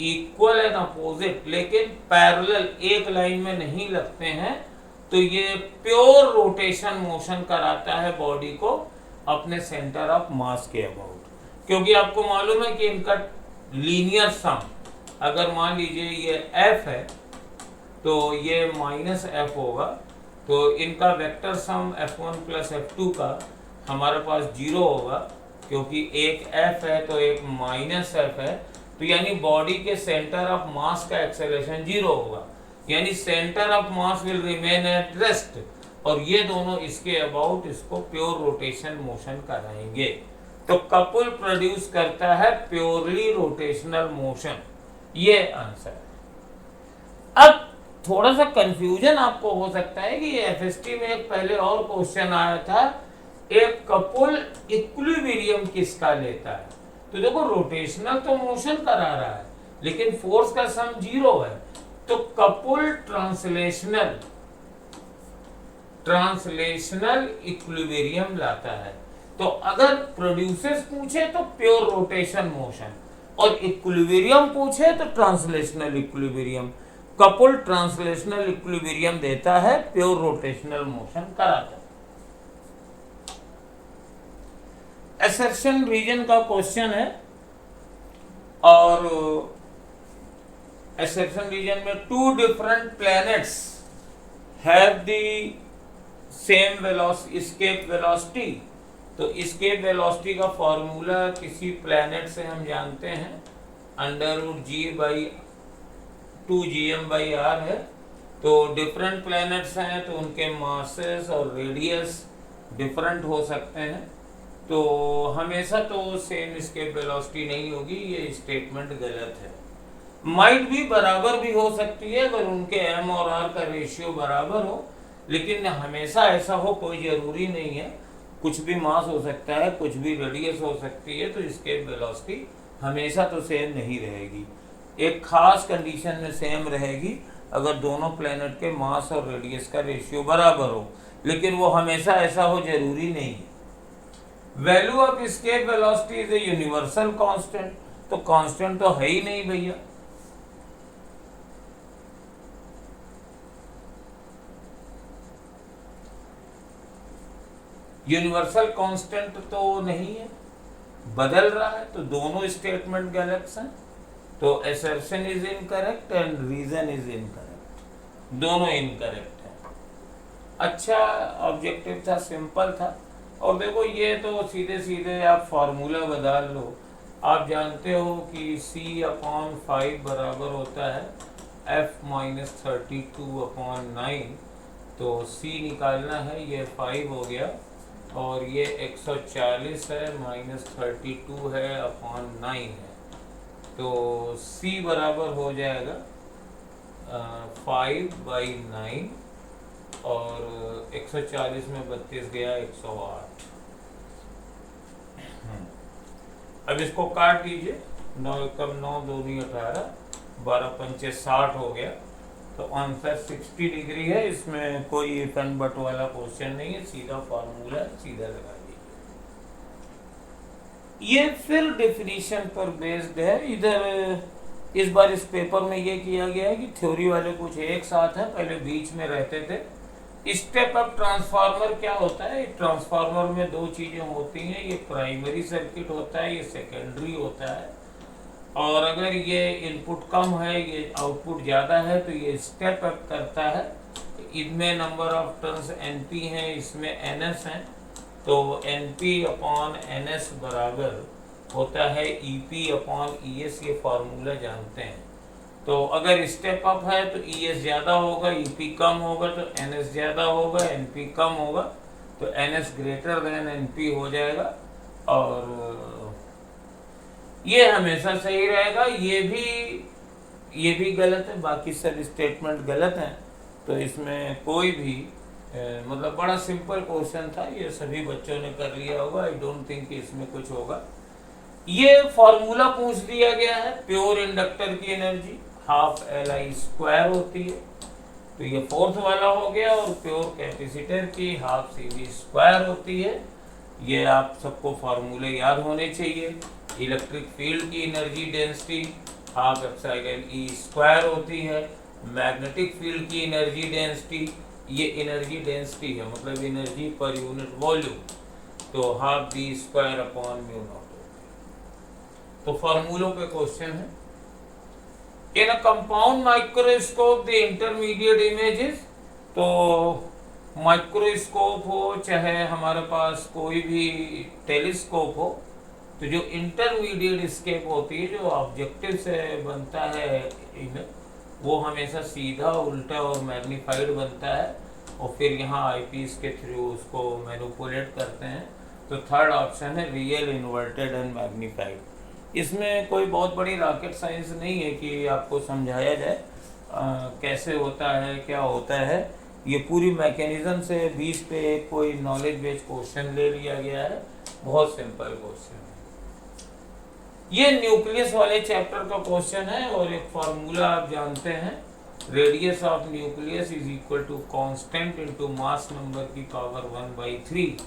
equal and opposite लेकिन पैरेलल एक लाइन में नहीं लगते हैं, तो ये प्योर रोटेशन मोशन कराता है बॉडी को अपने सेंटर ऑफ मास के अबाउट। क्योंकि आपको मालूम है कि इनका लीनियर सम, अगर मान लीजिए ये F है तो ये माइनस F होगा, तो इनका vector sum F1 plus F2 का हमारे पास 0 होगा, क्योंकि एक F है तो एक माइनस F है। तो यानी बॉडी के सेंटर ऑफ मास का एक्सेलरेशन 0 होगा, यानी centre of mass will remain at rest, और ये दोनों इसके अबाउट इसको प्योर रोटेशन मोशन कराएंगे। तो कपुल प्रोड्यूस करता है प्योरली रोटेशनल मोशन। ये आंसर। अब थोड़ा सा कंफ्यूजन आपको हो सकता है कि एफएसटी में एक पहले और क्वेश्चन आया था, एक कपुल इक्विलिब्रियम किसका लेता है? तो देखो रोटेशनल तो मोशन करा रहा है लेकिन फोर्स का सम 0 है, तो कपुल ट्रांसलेशनल इक्विलिब्रियम लाता है। तो अगर प्रोड्यूसर्स पूछे तो प्योर रोटेशन मोशन, और इक्विलिब्रियम पूछे तो translational equilibrium. Couple translational equilibrium देता है, प्योर रोटेशनल मोशन कराता है। असर्शन रीजन का क्वेश्चन है, और असर्शन रीजन में two different planets have the same escape velocity. तो एस्केप वेलोसिटी का फॉर्मूला किसी प्लैनेट से हम जानते हैं, √g/2gm/r है। तो डिफरेंट प्लैनेट्स हैं तो उनके मासेस और रेडियस डिफरेंट हो सकते हैं, तो हमेशा तो सेम एस्केप वेलोसिटी नहीं होगी, ये स्टेटमेंट गलत है। माइट भी बराबर भी हो सकती है अगर उनके m और r का रेशियो बराबर हो, लेकिन हमेशा ऐसा हो कोई जरूरी नहीं है। कुछ भी मास हो सकता है, कुछ भी रेडियस हो सकती है, तो एस्केप वेलोसिटी हमेशा तो सेम नहीं रहेगी। एक खास कंडीशन में सेम रहेगी अगर दोनों प्लैनेट के मास और रेडियस का रेशियो बराबर हो, लेकिन वो हमेशा ऐसा हो जरूरी नहीं है। Value of escape velocity is a universal constant, तो कांस्टेंट तो है ही नहीं भैया। यूनिवर्सल कांस्टेंट तो नहीं है, बदल रहा है, तो दोनों स्टेटमेंट गलत हैं। तो assertion is incorrect and reason is incorrect, दोनों इनकरेक्ट है। अच्छा ऑब्जेक्टिव था, सिंपल था। और देखो ये तो सीधे सीधे आप फॉर्मूला बदल लो। आप जानते हो कि C/5 बराबर होता है F-32/9, तो C निकालना है, ये 5 हो गया, और ये 140 है, -32 है, /9 है, तो C बराबर हो जाएगा 5/9 और 140 में 32 गया 108। अब इसको काट दीजिए, 9 एकम 9 दूनी 18, 12 पंचे 60 हो गया। तो आंसर 60 डिग्री है। इसमें कोई इफ एंड बट वाला क्वेश्चन नहीं है, सीधा फार्मूला सीधा लगा दीजिए। ये फिर डेफिनेशन पर बेस्ड है। इधर इस बार इस पेपर में ये किया गया है कि थ्योरी वाले कुछ एक साथ है, पहले बीच में रहते थे। स्टेप अप ट्रांसफार्मर क्या होता है? ट्रांसफार्मर में दो चीजें होती हैं, ये प्राइमरी सर्किट होता है, ये सेकेंडरी होता है। और अगर ये इनपुट कम है, ये आउटपुट ज़्यादा है, तो ये स्टेप अप करता है। इनमें नंबर ऑफ टर्न्स NP हैं, इसमें NS हैं। तो NP अपॉन NS बराबर होता है EP अपॉन ES। ये फार्मूला जानते हैं। तो अगर स्टेप अप है तो ES ज़्यादा होगा, EP कम होगा तो NS ज़्यादा होगा, NP कम होगा तो NS ग्रेटर देन NP हो जाएगा। और ये हमेशा सही रहेगा। ये भी गलत है, बाकी सब स्टेटमेंट गलत हैं। तो इसमें कोई भी मतलब बड़ा सिंपल क्वेश्चन था, ये सभी बच्चों ने कर लिया होगा। आई डोंट थिंक इसमें कुछ होगा। ये फॉर्मूला पूछ दिया गया है। प्योर इंडक्टर की एनर्जी हाफ Li² होती है, तो ये फोर्थ वाला हो गया। और प्योर कैपेसिटर की हाफ CV² होती है। ये आप सबको फार्मूले याद होने चाहिए। इलेक्ट्रिक फील्ड की एनर्जी डेंसिटी हाफ E² होती है। मैग्नेटिक फील्ड की एनर्जी डेंसिटी, ये एनर्जी डेंसिटी है, मतलब एनर्जी पर यूनिट वॉल्यूम, तो हाफ V² अपॉन μ0। तो फार्मूलों पे क्वेश्चन है। In a compound microscope the intermediate images, तो माइक्रोस्कोप हो चाहे हमारे पास कोई भी टेलीस्कोप हो, तो जो इंटरमीडिएट स्केप होती है, जो ऑब्जेक्टिव से बनता है इमेज, वो हमेशा सीधा, उल्टा और मैग्नीफाइड बनता है। और फिर यहाँ आईपीस के थ्रू उसको मैनिपुलेट करते हैं। तो थर्ड ऑप्शन है रियल, इन्वर्टेड एंड मैग्नीफाइड। इसमें कोई बहुत बड़ी रॉकेट साइंस नहीं है कि आपको समझाया जाए कैसे होता है, क्या होता है। ये पूरी मैकेनिज्म से 20 पे कोई नॉलेज बेस्ड क्वेश्चन ले लिया गया है। बहुत सिंपल क्वेश्चन है। ये न्यूक्लियस वाले चैप्टर का क्वेश्चन है। और एक फार्मूला आप जानते हैं, radius of nucleus is equal to constant into mass number की पावर 1/3।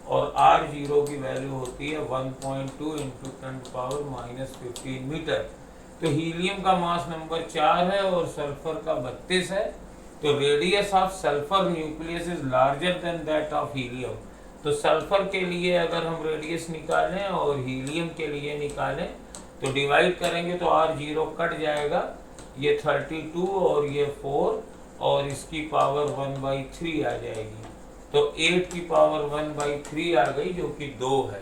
और R0 की वैल्यू होती है 1.2 इंटू 10⁻⁻15 मीटर। तो हीलियम का मास नंबर 4 है और सल्फर का 32 है। तो radius of sulphur nucleus is larger than that of helium. तो सल्फर के लिए अगर हम रेडियस निकालें और हीलियम के लिए निकालें तो डिवाइड करेंगे तो R0 कट जाएगा, ये 32 और ये 4 और इसकी पावर 1/3 आ जाएगी। तो 8 की पावर 1/3 आ गई, जो कि 2 है।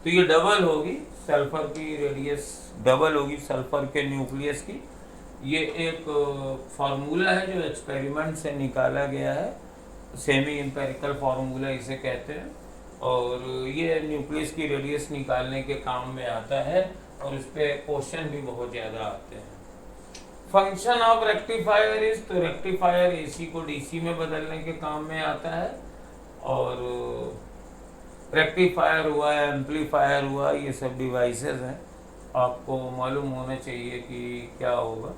तो ये डबल होगी, सल्फर की रेडियस डबल होगी सल्फर के न्यूक्लियस की। ये एक फार्मूला है जो एक्सपेरिमेंट से निकाला गया है, सेमी इंपेरिकल फार्मूला इसे कहते हैं। और ये न्यूक्लियस की रेडियस निकालने के काम में आता है और इस पे क्वेश्चन भी बहुत ज़्यादा आते हैं। फंक्शन ऑफ रेक्टिफायर इज, तो रेक्टिफायर AC को DC में बदलने के काम में आता है। और रेक्टिफायर हुआ, एम्पलीफायर हुआ, ये सब डिवाइसेस हैं, आपको मालूम होना चाहिए कि क्या होगा।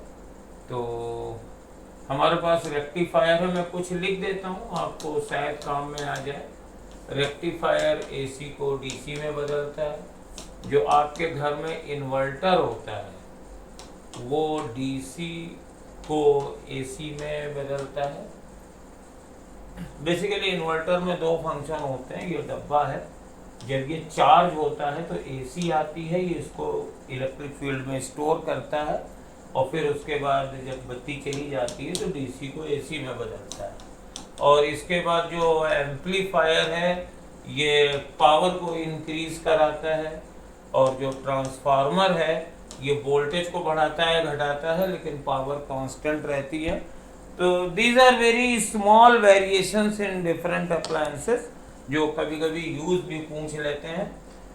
तो हमारे पास रेक्टिफायर है, मैं कुछ लिख देता हूँ आपको शायद काम में आ जाए। रेक्टिफायर AC को DC में बदलता है। जो आपके घर में इन्वर्टर होता है वो DC को AC में बदलता है। बेसिकली इन्वर्टर में दो फंक्शन होते हैं। ये डब्बा है, जब ये चार्ज होता है तो AC आती है, ये इसको इलेक्ट्रिक फील्ड में स्टोर करता है। और फिर उसके बाद जब बत्ती चली जाती है तो DC को AC में बदलता है। और इसके बाद जो एम्पलीफायर है ये पावर को इंक्रीज कराता है। और जो ट्रांसफार्मर है ये वोल्टेज को बढ़ाता है, घटाता है, लेकिन पावर कांस्टेंट रहती है। तो these are very small variations in different appliances, जो कभी कभी यूज भी पूछ लेते हैं।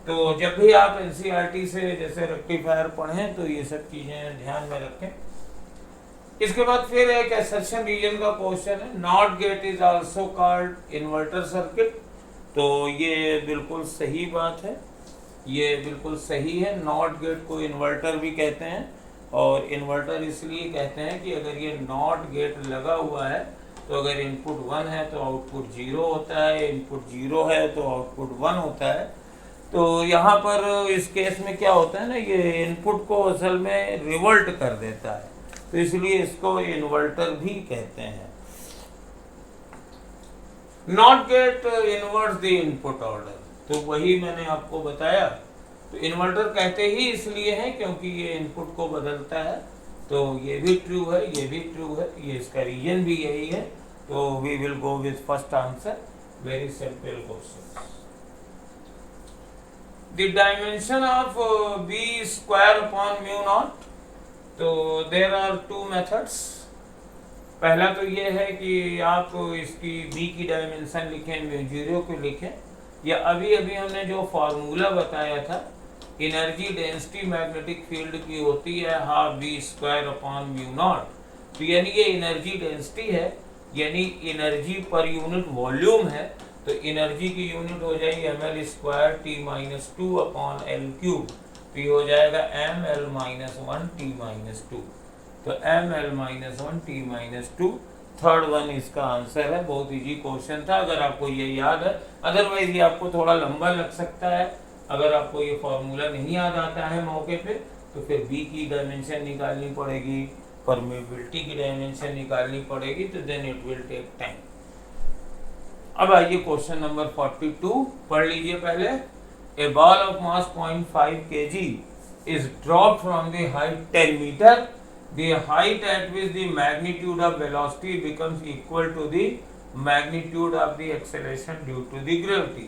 तो जब भी आप NCERT से जैसे रेक्टिफायर पढ़ें तो ये सब चीज़ें ध्यान में रखें। इसके बाद फिर एक असर्शन रीजन का क्वेश्चन है, not gate is also called inverter circuit. तो ये बिल्कुल सही बात है, ये बिल्कुल सही है। नॉट गेट को इन्वर्टर भी कहते हैं, और इन्वर्टर इसलिए कहते हैं कि अगर ये नॉट गेट लगा हुआ है तो अगर इनपुट 1 है तो आउटपुट 0 होता है, इनपुट 0 है तो आउटपुट 1 होता है। तो यहाँ पर इस केस में क्या होता है ना, ये इनपुट को असल में रिवर्ट कर देता है, तो इसलिए इसको इन्वर्टर भी कहते हैं। Not gate इन्वर्ट्स the input order, तो वही मैंने आपको बताया। तो इन्वर्टर कहते ही इसलिए है क्योंकि ये इनपुट को बदलता है। तो ये भी ट्रू है, ये भी ट्रू है, ये इसका रीजन भी यही है। तो we will go with first answer, very simple question. The dimension of b square upon mu naught, तो देयर आर टू मेथड्स। पहला तो ये है कि आप इसकी b की डायमेंशन लिखें, म्यू 0 को लिखें, या अभी अभी हमने जो फार्मूला बताया था, एनर्जी डेंसिटी मैग्नेटिक फील्ड की होती है half b square upon mu naught. तो यानी ये एनर्जी डेंसिटी है, यानी एनर्जी पर यूनिट वॉल्यूम है। तो एनर्जी की यूनिट हो जाएगी ml square t-2 upon l cube. तो ये हो जाएगा ml-1 t-2। तो ml-1 t-2 थर्ड वन इसका आंसर है। बहुत इजी क्वेश्चन था अगर आपको ये याद है, अदरवाइज ये आपको थोड़ा लंबा लग सकता है। अगर आपको ये फॉर्मूला नहीं याद आता है मौके पे, तो फिर बी की डायमेंशन निकालनी पड़ेगी, परमेबिलिटी की डायमेंशन निकालनी पड़ेगी, तो then it will take time. अब आइए क्वेश्चन नंबर 42 पढ़ लीजिए पहले। A ball of mass 0.5 kg is drop from the height 10 metre. The height at which the magnitude of velocity becomes equal to the magnitude of the acceleration due to the gravity।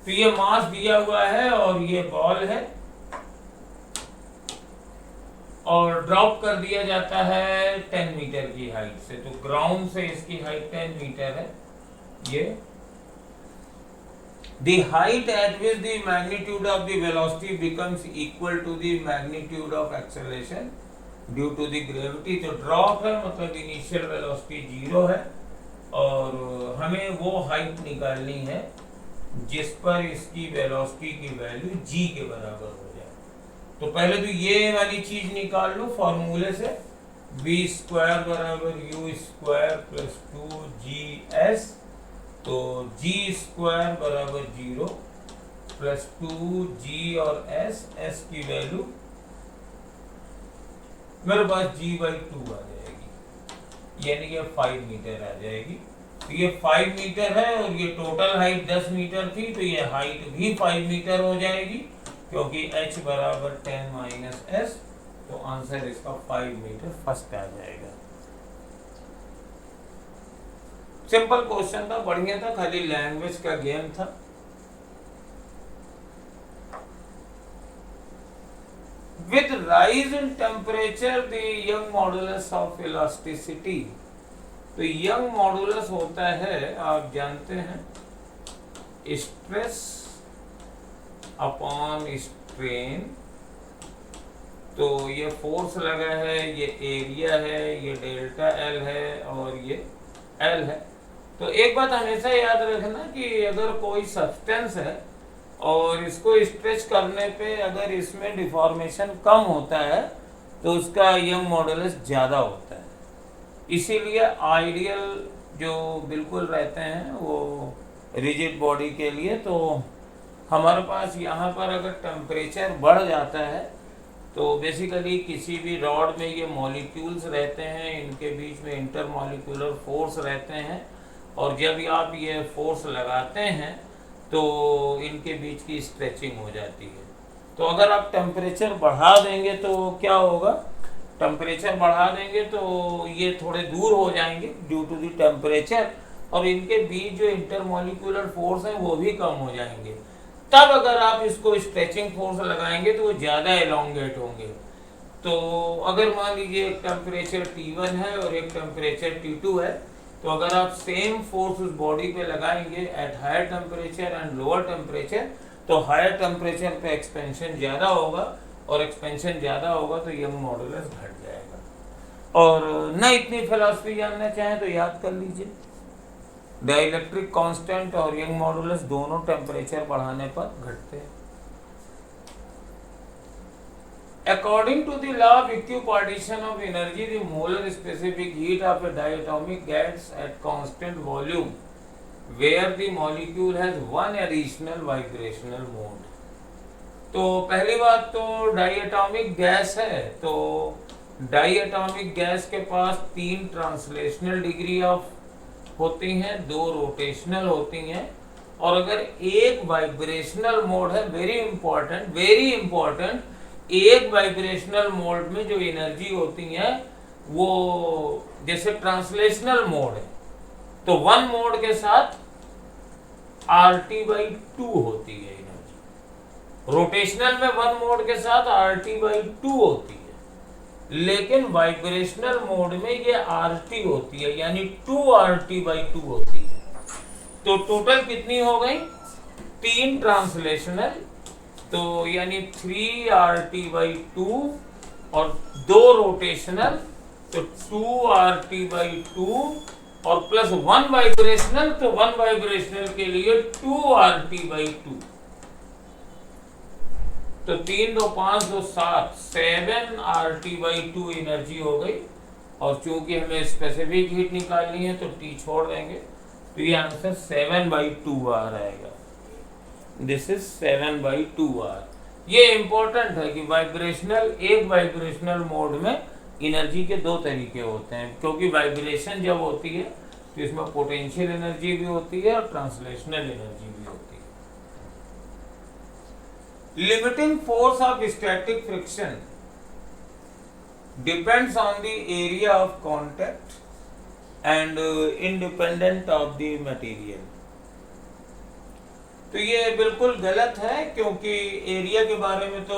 तो ये मास दिया हुआ है और ये ball है, और drop कर दिया जाता है 10 मीटर की हाइट से। तो ग्राउंड से इसकी हाइट 10 मीटर है। ये the height at which the magnitude of the velocity becomes equal to the magnitude of acceleration due to the gravity. तो ड्रॉप है मतलब इनिशियल वेलोसिटी 0 है, और हमें वो हाइट निकालनी है जिस पर इसकी वेलोसिटी की वैल्यू g के बराबर हो जाए। तो पहले तो ये वाली चीज निकाल लो फॉर्मूले से, v स्क्वायर बराबर u स्क्वायर प्लस 2gs। तो g स्क्वायर बराबर 0 प्लस 2g और s की वैल्यू मेरे पास g/2 आ जाएगी, यानी ये 5 मीटर आ जाएगी। तो ये 5 मीटर है और ये टोटल हाइट 10 मीटर थी, तो ये हाइट भी 5 मीटर हो जाएगी क्योंकि h बराबर 10 - s। तो आंसर इसका 5 मीटर फर्स्ट आ जाएगा। सिंपल क्वेश्चन था, बढ़िया था, खाली लैंग्वेज का गेम था। With rise in temperature, the Young modulus of elasticity। तो यंग मॉडुलस होता है, आप जानते हैं, स्ट्रेस अपॉन स्ट्रेन। तो ये फोर्स लगा है, ये एरिया है, ये डेल्टा एल है और ये एल है। तो एक बात हमेशा याद रखना कि अगर कोई सब्सटेंस है और इसको स्ट्रेच करने पे अगर इसमें डिफॉर्मेशन कम होता है तो उसका यंग मॉडुलस ज़्यादा होता है। इसीलिए आइडियल जो बिल्कुल रहते हैं वो रिजिड बॉडी के लिए, तो हमारे पास यहाँ पर अगर टेम्परेचर बढ़ जाता है तो बेसिकली किसी भी रॉड में ये मॉलिक्यूल्स रहते हैं, इनके बीच में इंटरमॉलिक्यूलर फोर्स रहते हैं, और जब आप ये फोर्स लगाते हैं तो इनके बीच की स्ट्रेचिंग हो जाती है। तो अगर आप टेम्परेचर बढ़ा देंगे तो क्या होगा, टेम्परेचर बढ़ा देंगे तो ये थोड़े दूर हो जाएंगे ड्यू टू द टेम्परेचर, और इनके बीच जो इंटरमॉलिक्यूलर फोर्स है वो भी कम हो जाएंगे। तब अगर आप इसको स्ट्रेचिंग फोर्स लगाएंगे तो वो ज़्यादा एलोंगेट होंगे। तो अगर मान लीजिए एक टेम्परेचर T1 है और एक टेम्परेचर T2 है, तो अगर आप सेम फोर्स उस बॉडी पे लगाएंगे at higher temperature and lower temperature, तो हायर टेम्परेचर पे एक्सपेंशन ज़्यादा होगा, और एक्सपेंशन ज़्यादा होगा तो यंग मॉडुलस घट जाएगा। और न इतनी फिलॉसफी जानना चाहें तो याद कर लीजिए, डाइलेक्ट्रिक कांस्टेंट और यंग मॉडुलस दोनों टेम्परेचर बढ़ाने पर घटते हैं। According to the law of equipartition of energy, the molar specific heat of a diatomic gas at constant volume, where the molecule has one additional vibrational mode. तो पहली बात तो डाइएटॉमिक गैस है, तो डाइएटॉमिक गैस के पास 3 translational degree of होती हैं, 2 rotational होती हैं, और अगर एक वाइब्रेशनल मोड है, वेरी इंपॉर्टेंट, एक वाइब्रेशनल मोड में जो एनर्जी होती है वो जैसे ट्रांसलेशनल मोड है तो 1 मोड के साथ RT/2 होती है एनर्जी, रोटेशनल में 1 मोड के साथ RT/2 होती है, लेकिन वाइब्रेशनल मोड में ये RT होती है, यानी 2RT/2 होती है। तो टोटल कितनी हो गई? 3 ट्रांसलेशनल, तो यानी 3RT/2 और 2 रोटेशनल, तो 2RT/2 और प्लस 1 वाइब्रेशनल, तो 1 वाइब्रेशनल के लिए 2RT/2। तो 3 2 5 2 7 7RT/2 एनर्जी हो गई, और चूंकि हमें स्पेसिफिक हीट निकालनी है तो T छोड़ देंगे, तो ये आंसर 7/2R आएगा। This is 7/2R। ये इंपॉर्टेंट है कि एक वाइब्रेशनल मोड में एनर्जी के 2 तरीके होते हैं, क्योंकि वाइब्रेशन जब होती है तो इसमें पोटेंशियल एनर्जी भी होती है और ट्रांसलेशनल एनर्जी भी होती है। Limiting force of static friction depends on the area of contact and independent of the material. तो ये बिल्कुल गलत है, क्योंकि एरिया के बारे में तो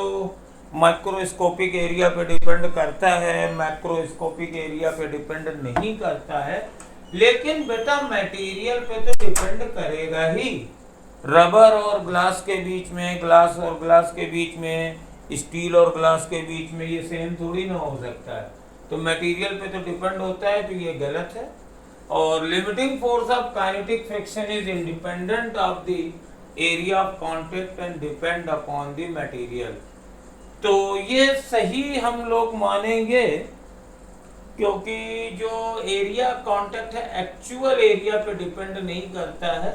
माइक्रोस्कोपिक एरिया पे डिपेंड करता है, मैक्रोस्कोपिक एरिया पे डिपेंड नहीं करता है, लेकिन बेटा मटेरियल पे तो डिपेंड करेगा ही। रबर और ग्लास के बीच में, ग्लास और ग्लास के बीच में, स्टील और ग्लास के बीच में ये सेम थोड़ी ना हो सकता है, तो मटेरियल पे तो डिपेंड होता है, तो ये गलत है। और limiting force of kinetic friction is independent of the area of contact and depend upon the material. तो ये सही हम लोग मानेंगे, क्योंकि जो एरिया कॉन्टैक्ट है एक्चुअल एरिया पे डिपेंड नहीं करता है।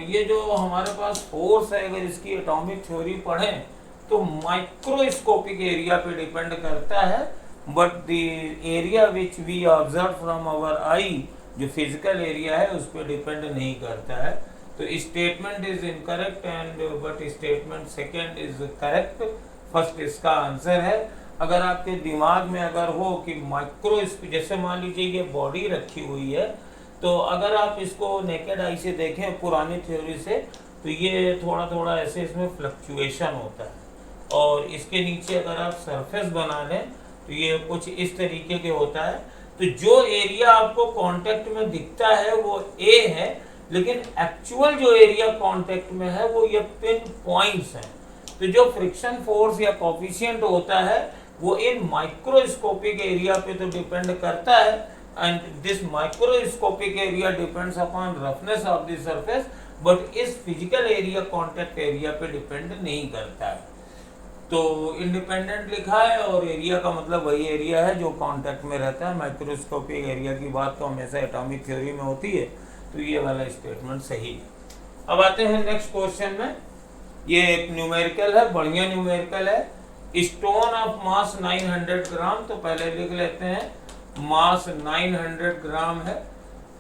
ये जो हमारे पास फोर्स है, अगर इसकी एटॉमिक थ्योरी पढ़ें तो माइक्रोस्कोपिक एरिया पे डिपेंड करता है, but the area which we observe from our eye, जो फिजिकल एरिया है, उस पर डिपेंड नहीं करता है। तो statement is incorrect and but statement second is correct. First इसका आंसर है। अगर आपके दिमाग में अगर हो कि जैसे मान लीजिए ये बॉडी रखी हुई है, तो अगर आप इसको नेकेड आई से देखें पुरानी थ्योरी से, तो ये थोड़ा थोड़ा ऐसे इसमें फ्लक्चुएशन होता है, और इसके नीचे अगर आप सरफेस बना लें तो ये कुछ इस तरीके के होता है। तो जो एरिया आपको कांटेक्ट में दिखता है वो ए है, लेकिन एक्चुअल जो एरिया कांटेक्ट में है वो ये पिन पॉइंट्स हैं। तो जो फ्रिक्शन फोर्स या कोफिशिएंट होता है वो इन माइक्रोस्कोपिक एरिया पे तो डिपेंड करता है, and this microscopic area depends upon roughness of the surface, but इस फिजिकल एरिया कांटेक्ट एरिया पे डिपेंड नहीं करता है। तो इंडिपेंडेंट लिखा है, और एरिया का मतलब वही एरिया है जो कांटेक्ट में रहता है। माइक्रोस्कोपिक एरिया की बात तो हमेशा एटॉमिक थ्योरी में होती है, तो ये वाला स्टेटमेंट सही है। अब आते हैं नेक्स्ट क्वेश्चन में। ये एक न्यूमेरिकल है, बढ़िया न्यूमेरिकल है। स्टोन ऑफ मास 900 ग्राम, तो पहले लिख लेते हैं मास 900 ग्राम है,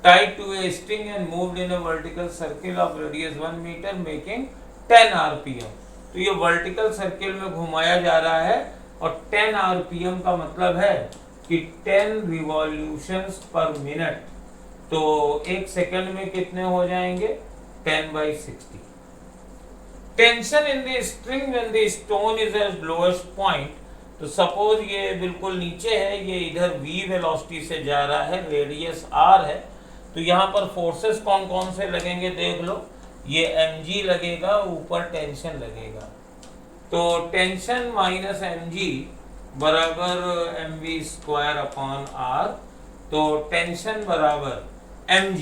tied to a string and moved in a vertical circle of radius 1 metre making 10 RPM. तो ये वर्टिकल सर्किल में घुमाया जा रहा है, और 10 आरपीएम का मतलब है कि 10 रिवॉल्यूशंस पर मिनट। तो 1 सेकंड में कितने हो जाएंगे? 10/60। Tension in the string when the stone is eight lowest point, तो सपोज ये बिल्कुल नीचे है, ये इधर v वेलोसिटी से जा रहा है, रेडियस r है, तो यहाँ पर फोर्सेस कौन कौन से लगेंगे देख लो। ये mg लगेगा, ऊपर टेंशन लगेगा, तो टेंशन माइनस mg बराबर mv² अपॉन r, तो टेंशन बराबर mg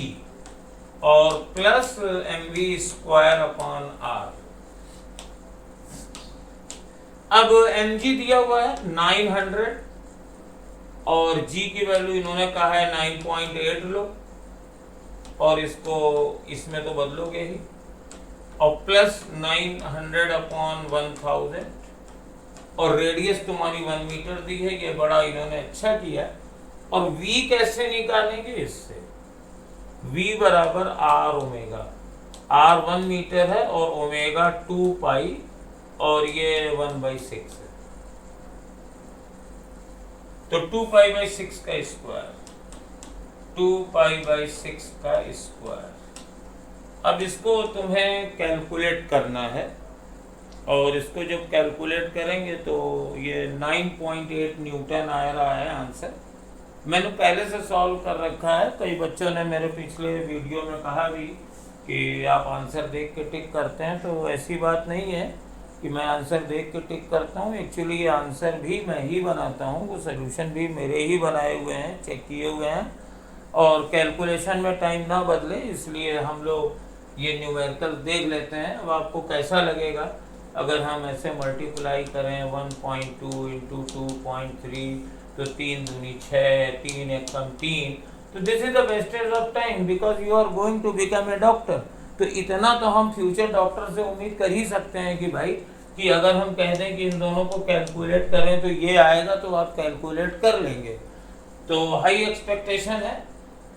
और प्लस mv² अपॉन r। अब mg दिया हुआ है 900 और g की वैल्यू इन्होंने कहा है 9.8 लो, और इसको इसमें तो बदलोगे ही, और प्लस 900 अपॉन 1000, और रेडियस तुम्हारी 1 मीटर दी है। ये बड़ा इन्होंने अच्छा किया। और v कैसे निकालेंगे? इससे v बराबर r ओमेगा, r 1 मीटर है और ओमेगा 2 पाई, और ये 1/6 है, तो 2 पाई/6 का स्क्वायर, 2 पाई/6 का स्क्वायर। अब इसको तुम्हें कैलकुलेट करना है, और इसको जब कैलकुलेट करेंगे तो ये 9.8 न्यूटन आ रहा है आंसर। मैंने पहले से सॉल्व कर रखा है। कई बच्चों ने मेरे पिछले वीडियो में कहा भी कि आप आंसर देख के टिक करते हैं, तो ऐसी बात नहीं है कि मैं आंसर देख के टिक करता हूँ। एक्चुअली ये आंसर भी मैं ही बनाता हूँ, वो सोल्यूशन भी मेरे ही बनाए हुए हैं, चेक किए हुए हैं, और कैलकुलेशन में टाइम ना बदले इसलिए हम लोग ये न्यूमेरिकल देख लेते हैं। अब आपको कैसा लगेगा अगर हम ऐसे मल्टीप्लाई करें 1.2 इंटू 2.3, तो 3 दूनी 6, 3 एकम 3, तो this is the wastage of time because you are going to become a doctor. तो इतना तो हम फ्यूचर डॉक्टर से उम्मीद कर ही सकते हैं कि भाई, कि अगर हम कह दें कि इन दोनों को कैलकुलेट करें तो ये आएगा, तो आप कैलकुलेट कर लेंगे। तो हाई एक्सपेक्टेशन है,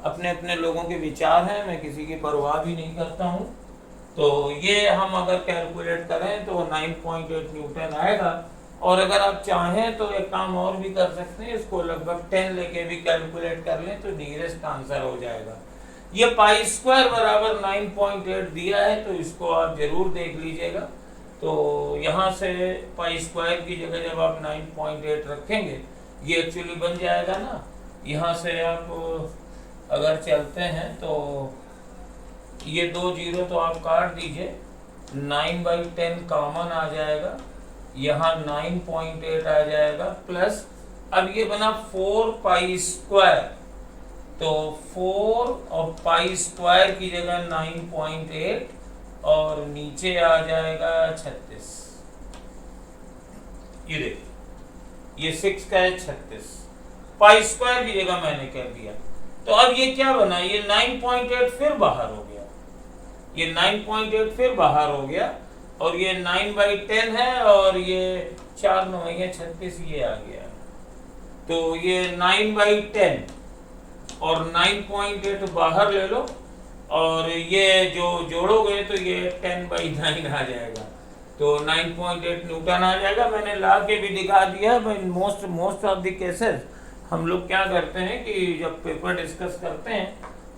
अपने अपने लोगों के विचार हैं, मैं किसी की परवाह भी नहीं करता हूँ। तो ये हम अगर कैलकुलेट करें तो 9.8 न्यूटन आएगा। और अगर आप चाहें तो एक काम और भी कर सकते हैं, इसको लगभग 10 लेके भी कैलकुलेट कर लें तो नियरेस्ट आंसर हो जाएगा। ये π² बराबर 9.8 दिया है, तो इसको आप जरूर देख लीजिएगा। तो यहाँ से π² की जगह जब आप 9.8 रखेंगे, ये एक्चुअली बन जाएगा ना, यहाँ से आप अगर चलते हैं तो ये 2 जीरो तो आप काट दीजिए, 9/10 कॉमन आ जाएगा, यहाँ 9.8 आ जाएगा, प्लस अब ये बना 4π², तो 4 और π² की जगह 9.8 और नीचे आ जाएगा 36। ये देखिए, ये 6 का है 36, π² की जगह मैंने कर दिया। तो अब ये क्या बना, ये 9.8 फिर बाहर हो गया, ये 9.8 फिर बाहर हो गया, और ये 9/10 है, और ये 4 9 36, ये आ गया। तो ये 9/10 और 9.8 बाहर ले लो, और ये जो जोड़ोगे तो ये 10/9 आ जाएगा, तो 9.8 न्यूटन आ जाएगा। मैंने ला के भी दिखा दिया। मोस्ट ऑफ द केसेस हम लोग क्या करते हैं कि जब पेपर डिस्कस करते हैं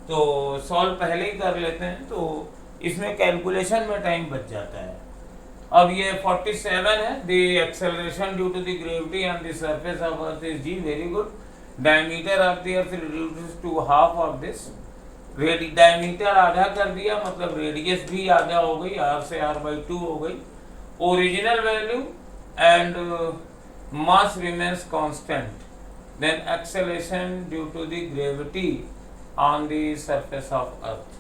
तो सॉल्व पहले ही कर लेते हैं, तो इसमें कैलकुलेशन में टाइम बच जाता है। अब ये 47 है, the acceleration due to the gravity on the surface of earth is g, very good. Diameter of the earth reduced to half of this, diameter आधा कर दिया, मतलब रेडियस भी आधा हो गई, r से r/2 हो गई। Original value and mass remains constant, then acceleration due to the gravity on the surface of earth।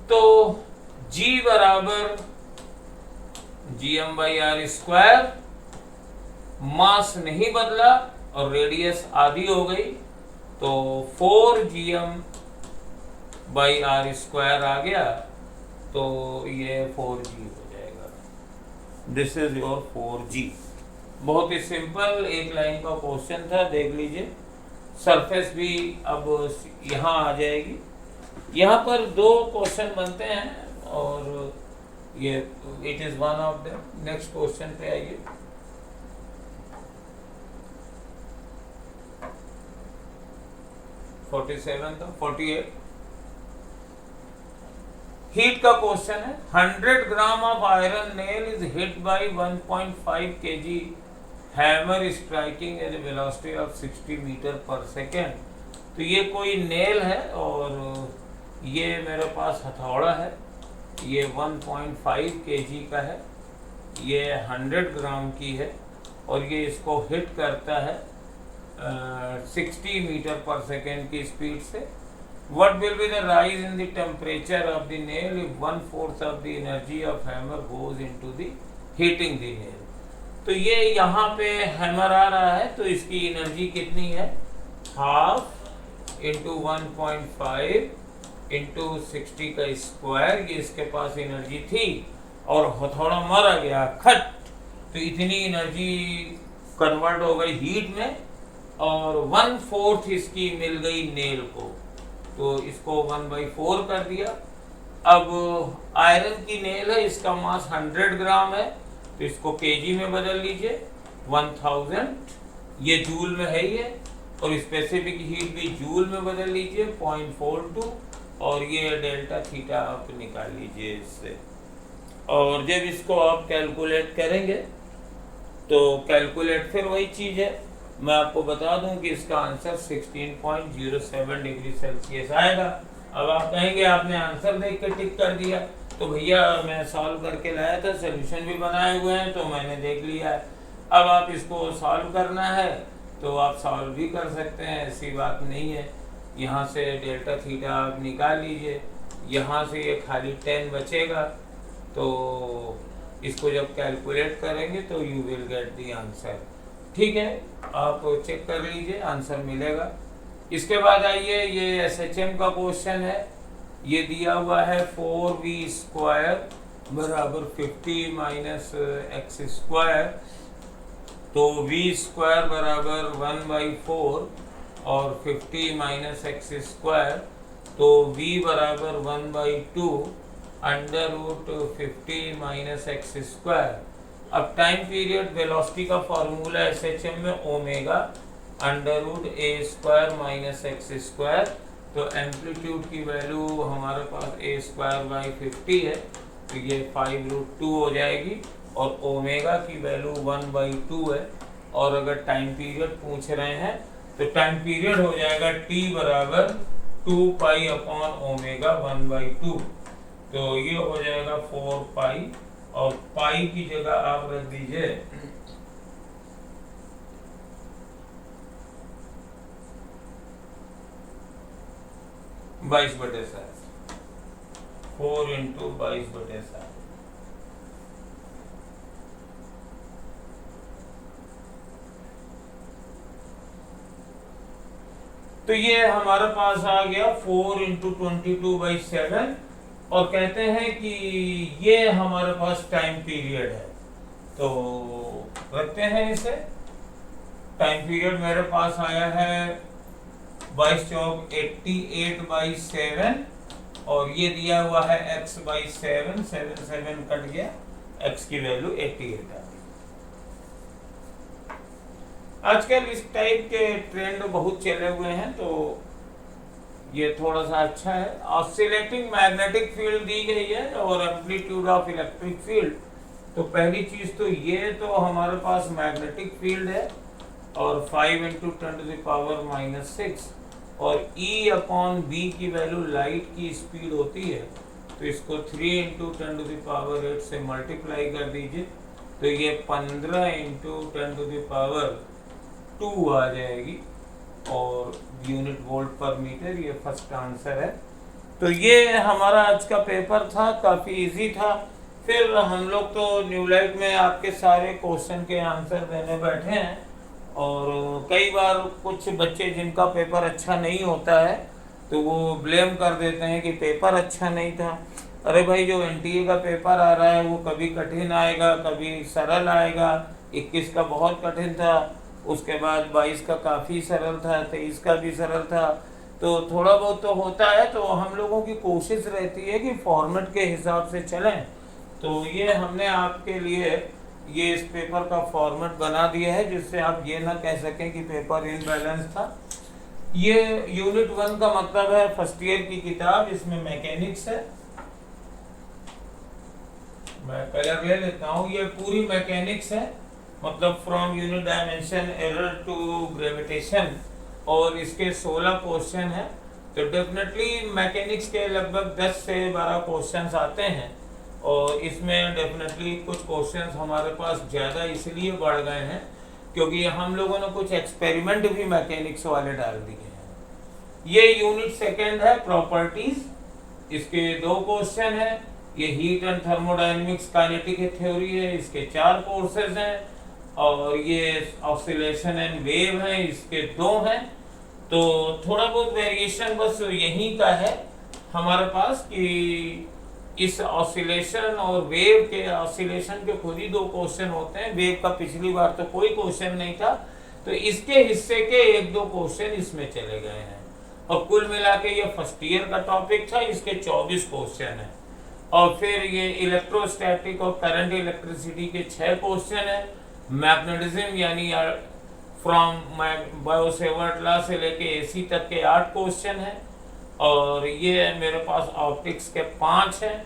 तो g बराबर gm/r², मास नहीं बदला और रेडियस आधी हो गई, तो 4gm/r² आ गया, तो ये 4g हो जाएगा। This is your 4g। बहुत ही सिंपल एक लाइन का क्वेश्चन था, देख लीजिए। सरफेस भी अब यहाँ आ जाएगी। यहाँ पर 2 क्वेश्चन बनते हैं, और ये it is one of them. Next question पे आइए। था 48 हीट का क्वेश्चन है। 100 gram of iron nail is hit by 1.5 kg hammer striking at the velocity of 60 metre per second. तो ये कोई नेल है और ये मेरे पास हथौड़ा है, ये 1.5 kg का है, ये 100 ग्राम की है और ये इसको हिट करता है 60 मीटर पर सेकेंड की स्पीड से। What will be the rise in the temperature of the nail if 1/4 of the energy of hammer goes into the heating the nail? तो ये यहाँ पे हैमर आ रहा है तो इसकी एनर्जी कितनी है, हाफ इंटू 1.5 इंटू 60 का स्क्वायर, ये इसके पास एनर्जी थी और हथौड़ा मारा गया खट, तो इतनी एनर्जी कन्वर्ट हो गई हीट में और 1/4 इसकी मिल गई नेल को, तो इसको 1/4 कर दिया। अब आयरन की नेल है, इसका मास 100 ग्राम है तो इसको केजी में बदल लीजिए 1000, ये जूल में है ये, और स्पेसिफिक हीट भी जूल में बदल लीजिए 0.42, और ये डेल्टा थीटा आप निकाल लीजिए इससे। और जब इसको आप कैलकुलेट करेंगे तो कैलकुलेट फिर वही चीज़ है, मैं आपको बता दूं कि इसका आंसर 16.07 डिग्री सेल्सियस आएगा। अब आप कहेंगे आपने आंसर देख के टिक कर दिया, तो भैया मैं सॉल्व करके लाया था, सॉल्यूशन भी बनाए हुए हैं तो मैंने देख लिया है। अब आप इसको सॉल्व करना है तो आप सॉल्व भी कर सकते हैं, ऐसी बात नहीं है। यहाँ से डेल्टा थीटा आप निकाल लीजिए, यहाँ से ये खाली 10 बचेगा, तो इसको जब कैलकुलेट करेंगे तो you will get the answer. ठीक है, आप चेक कर लीजिए, आंसर मिलेगा। इसके बाद आइए, ये SHM का क्वेश्चन है, ये दिया हुआ है 4v² बराबर 50 माइनस x², तो v² बराबर 1/4 और 50 माइनस x², तो v बराबर 1/2 √50 माइनस x²। अब टाइम पीरियड वेलोसिटी का फॉर्मूला SHM में ओमेगा √a² माइनस x², तो एम्पलीट्यूड की वैल्यू हमारे पास a²/50 है, तो ये 5√2 हो जाएगी, और ओमेगा की वैल्यू 1/2 है। और अगर टाइम पीरियड पूछ रहे हैं तो टाइम पीरियड हो जाएगा t बराबर 2π/ओमेगा 1/2, तो ये हो जाएगा 4π, और पाई की जगह आप रख दीजिए 22/7, 4 × 22/7। तो ये हमारे पास आ गया 4 × 22/7, और कहते हैं कि ये हमारे पास टाइम पीरियड है, तो रखते हैं इसे। टाइम पीरियड मेरे पास आया है 22 चौक 88/7, और ये दिया हुआ है x/7, 7 कट गया, x की वैल्यू 88 आ गई। आजकल इस टाइप के ट्रेंड बहुत चले हुए हैं, तो ये थोड़ा सा अच्छा है। ऑसिलेटिंग मैग्नेटिक फील्ड दी गई है और एम्पलीट्यूड ऑफ इलेक्ट्रिक फील्ड, तो पहली चीज तो ये तो हमारे पास मैग्नेटिक फील्ड है, और 5 × 10⁻⁻⁶, और E/B की वैल्यू लाइट की स्पीड होती है, तो इसको 3 × 10⁸ से मल्टीप्लाई कर दीजिए, तो ये 15 × 10⁻² आ जाएगी, और यूनिट वोल्ट पर मीटर, ये फर्स्ट आंसर है। तो ये हमारा आज का पेपर था, काफ़ी इजी था। फिर हम लोग तो न्यूलाइट में आपके सारे क्वेश्चन के आंसर देने बैठे हैं, और कई बार कुछ बच्चे जिनका पेपर अच्छा नहीं होता है तो वो ब्लेम कर देते हैं कि पेपर अच्छा नहीं था। अरे भाई, जो NTA का पेपर आ रहा है वो कभी कठिन आएगा, कभी सरल आएगा। 21 का बहुत कठिन था, उसके बाद 22 का काफ़ी सरल था, 23 का भी सरल था, तो थोड़ा बहुत तो होता है। तो हम लोगों की कोशिश रहती है कि फॉर्मेट के हिसाब से चलें, तो ये हमने आपके लिए ये इस पेपर का फॉर्मेट बना दिया है, जिससे आप ये ना कह सकें कि पेपर इनबैलेंस था। ये यूनिट 1 का मतलब है फर्स्ट ईयर की किताब, इसमें मैकेनिक्स है। मैं कलर ले लेता हूँ, ये पूरी मैकेनिक्स है, मतलब from unit dimension error to gravitation, और इसके 16 क्वेश्चन है, तो डेफिनेटली मैकेनिक्स के लगभग 10 से 12 क्वेश्चंस आते हैं, और इसमें डेफिनेटली कुछ क्वेश्चंस हमारे पास ज़्यादा इसलिए बढ़ गए हैं क्योंकि हम लोगों ने कुछ एक्सपेरिमेंट भी मैकेनिक्स वाले डाल दिए हैं। ये यूनिट सेकेंड है प्रॉपर्टीज, इसके 2 क्वेश्चन है। ये heat and thermodynamics kinetic theory है, इसके 4 कोर्सेज हैं। और ये ऑसिलेशन एंड वेव है, इसके 2 हैं। तो थोड़ा बहुत वेरिएशन बस यही का है हमारे पास कि इस ऑसिलेशन और वेव के, ऑसिलेशन के खुद ही 2 क्वेश्चन होते हैं, वेव का पिछली बार तो कोई क्वेश्चन नहीं था, तो इसके हिस्से के 1-2 क्वेश्चन इसमें चले गए हैं। और कुल मिला के ये फर्स्ट ईयर का टॉपिक था, इसके 24 क्वेश्चन है। और फिर ये इलेक्ट्रोस्टैटिक और करंट इलेक्ट्रिसिटी के 6 क्वेश्चन है। मैग्नेटिज्म यानी फ्रॉम बायो-सेवर्ट लॉ से लेके एसी तक के 8 क्वेश्चन है। और ये मेरे पास ऑप्टिक्स के 5 हैं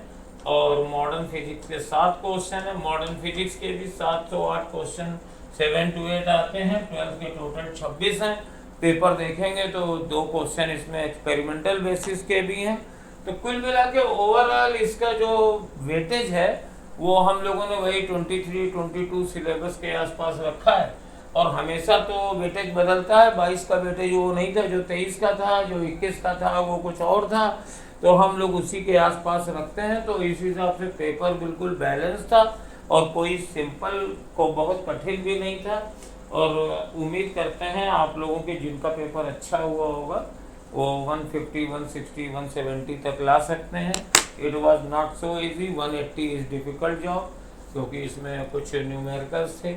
और मॉडर्न फिजिक्स के 7 क्वेश्चन है। मॉडर्न फिजिक्स के भी 7 तो 8 क्वेश्चन 7 to 8 आते हैं। 12 के टोटल 26 हैं। पेपर देखेंगे तो 2 क्वेश्चन इसमें एक्सपेरिमेंटल बेसिस के भी हैं। तो कुल मिला के ओवरऑल इसका जो वेटेज है वो हम लोगों ने वही 23-22 सिलेबस के आसपास रखा है। और हमेशा तो वेटेज बदलता है, 22 का वेटेज वो नहीं था जो 23 का था, जो 21 का था वो कुछ और था, तो हम लोग उसी के आसपास रखते हैं। तो इस हिसाब से पेपर बिल्कुल बैलेंस था और कोई सिंपल को बहुत कठिन भी नहीं था। और उम्मीद करते हैं आप लोगों के जिनका पेपर अच्छा हुआ होगा वो 150, 160, 170 तक ला सकते हैं। It was not so easy, 180 is difficult job क्योंकि इसमें कुछ न्यूमेरिकल्स थे।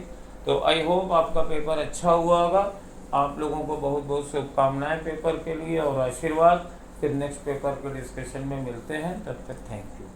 तो आई होप आपका पेपर अच्छा हुआ होगा। आप लोगों को बहुत बहुत शुभकामनाएं पेपर के लिए और आशीर्वाद। फिर नेक्स्ट पेपर के डिस्कशन में मिलते हैं, तब तक थैंक यू।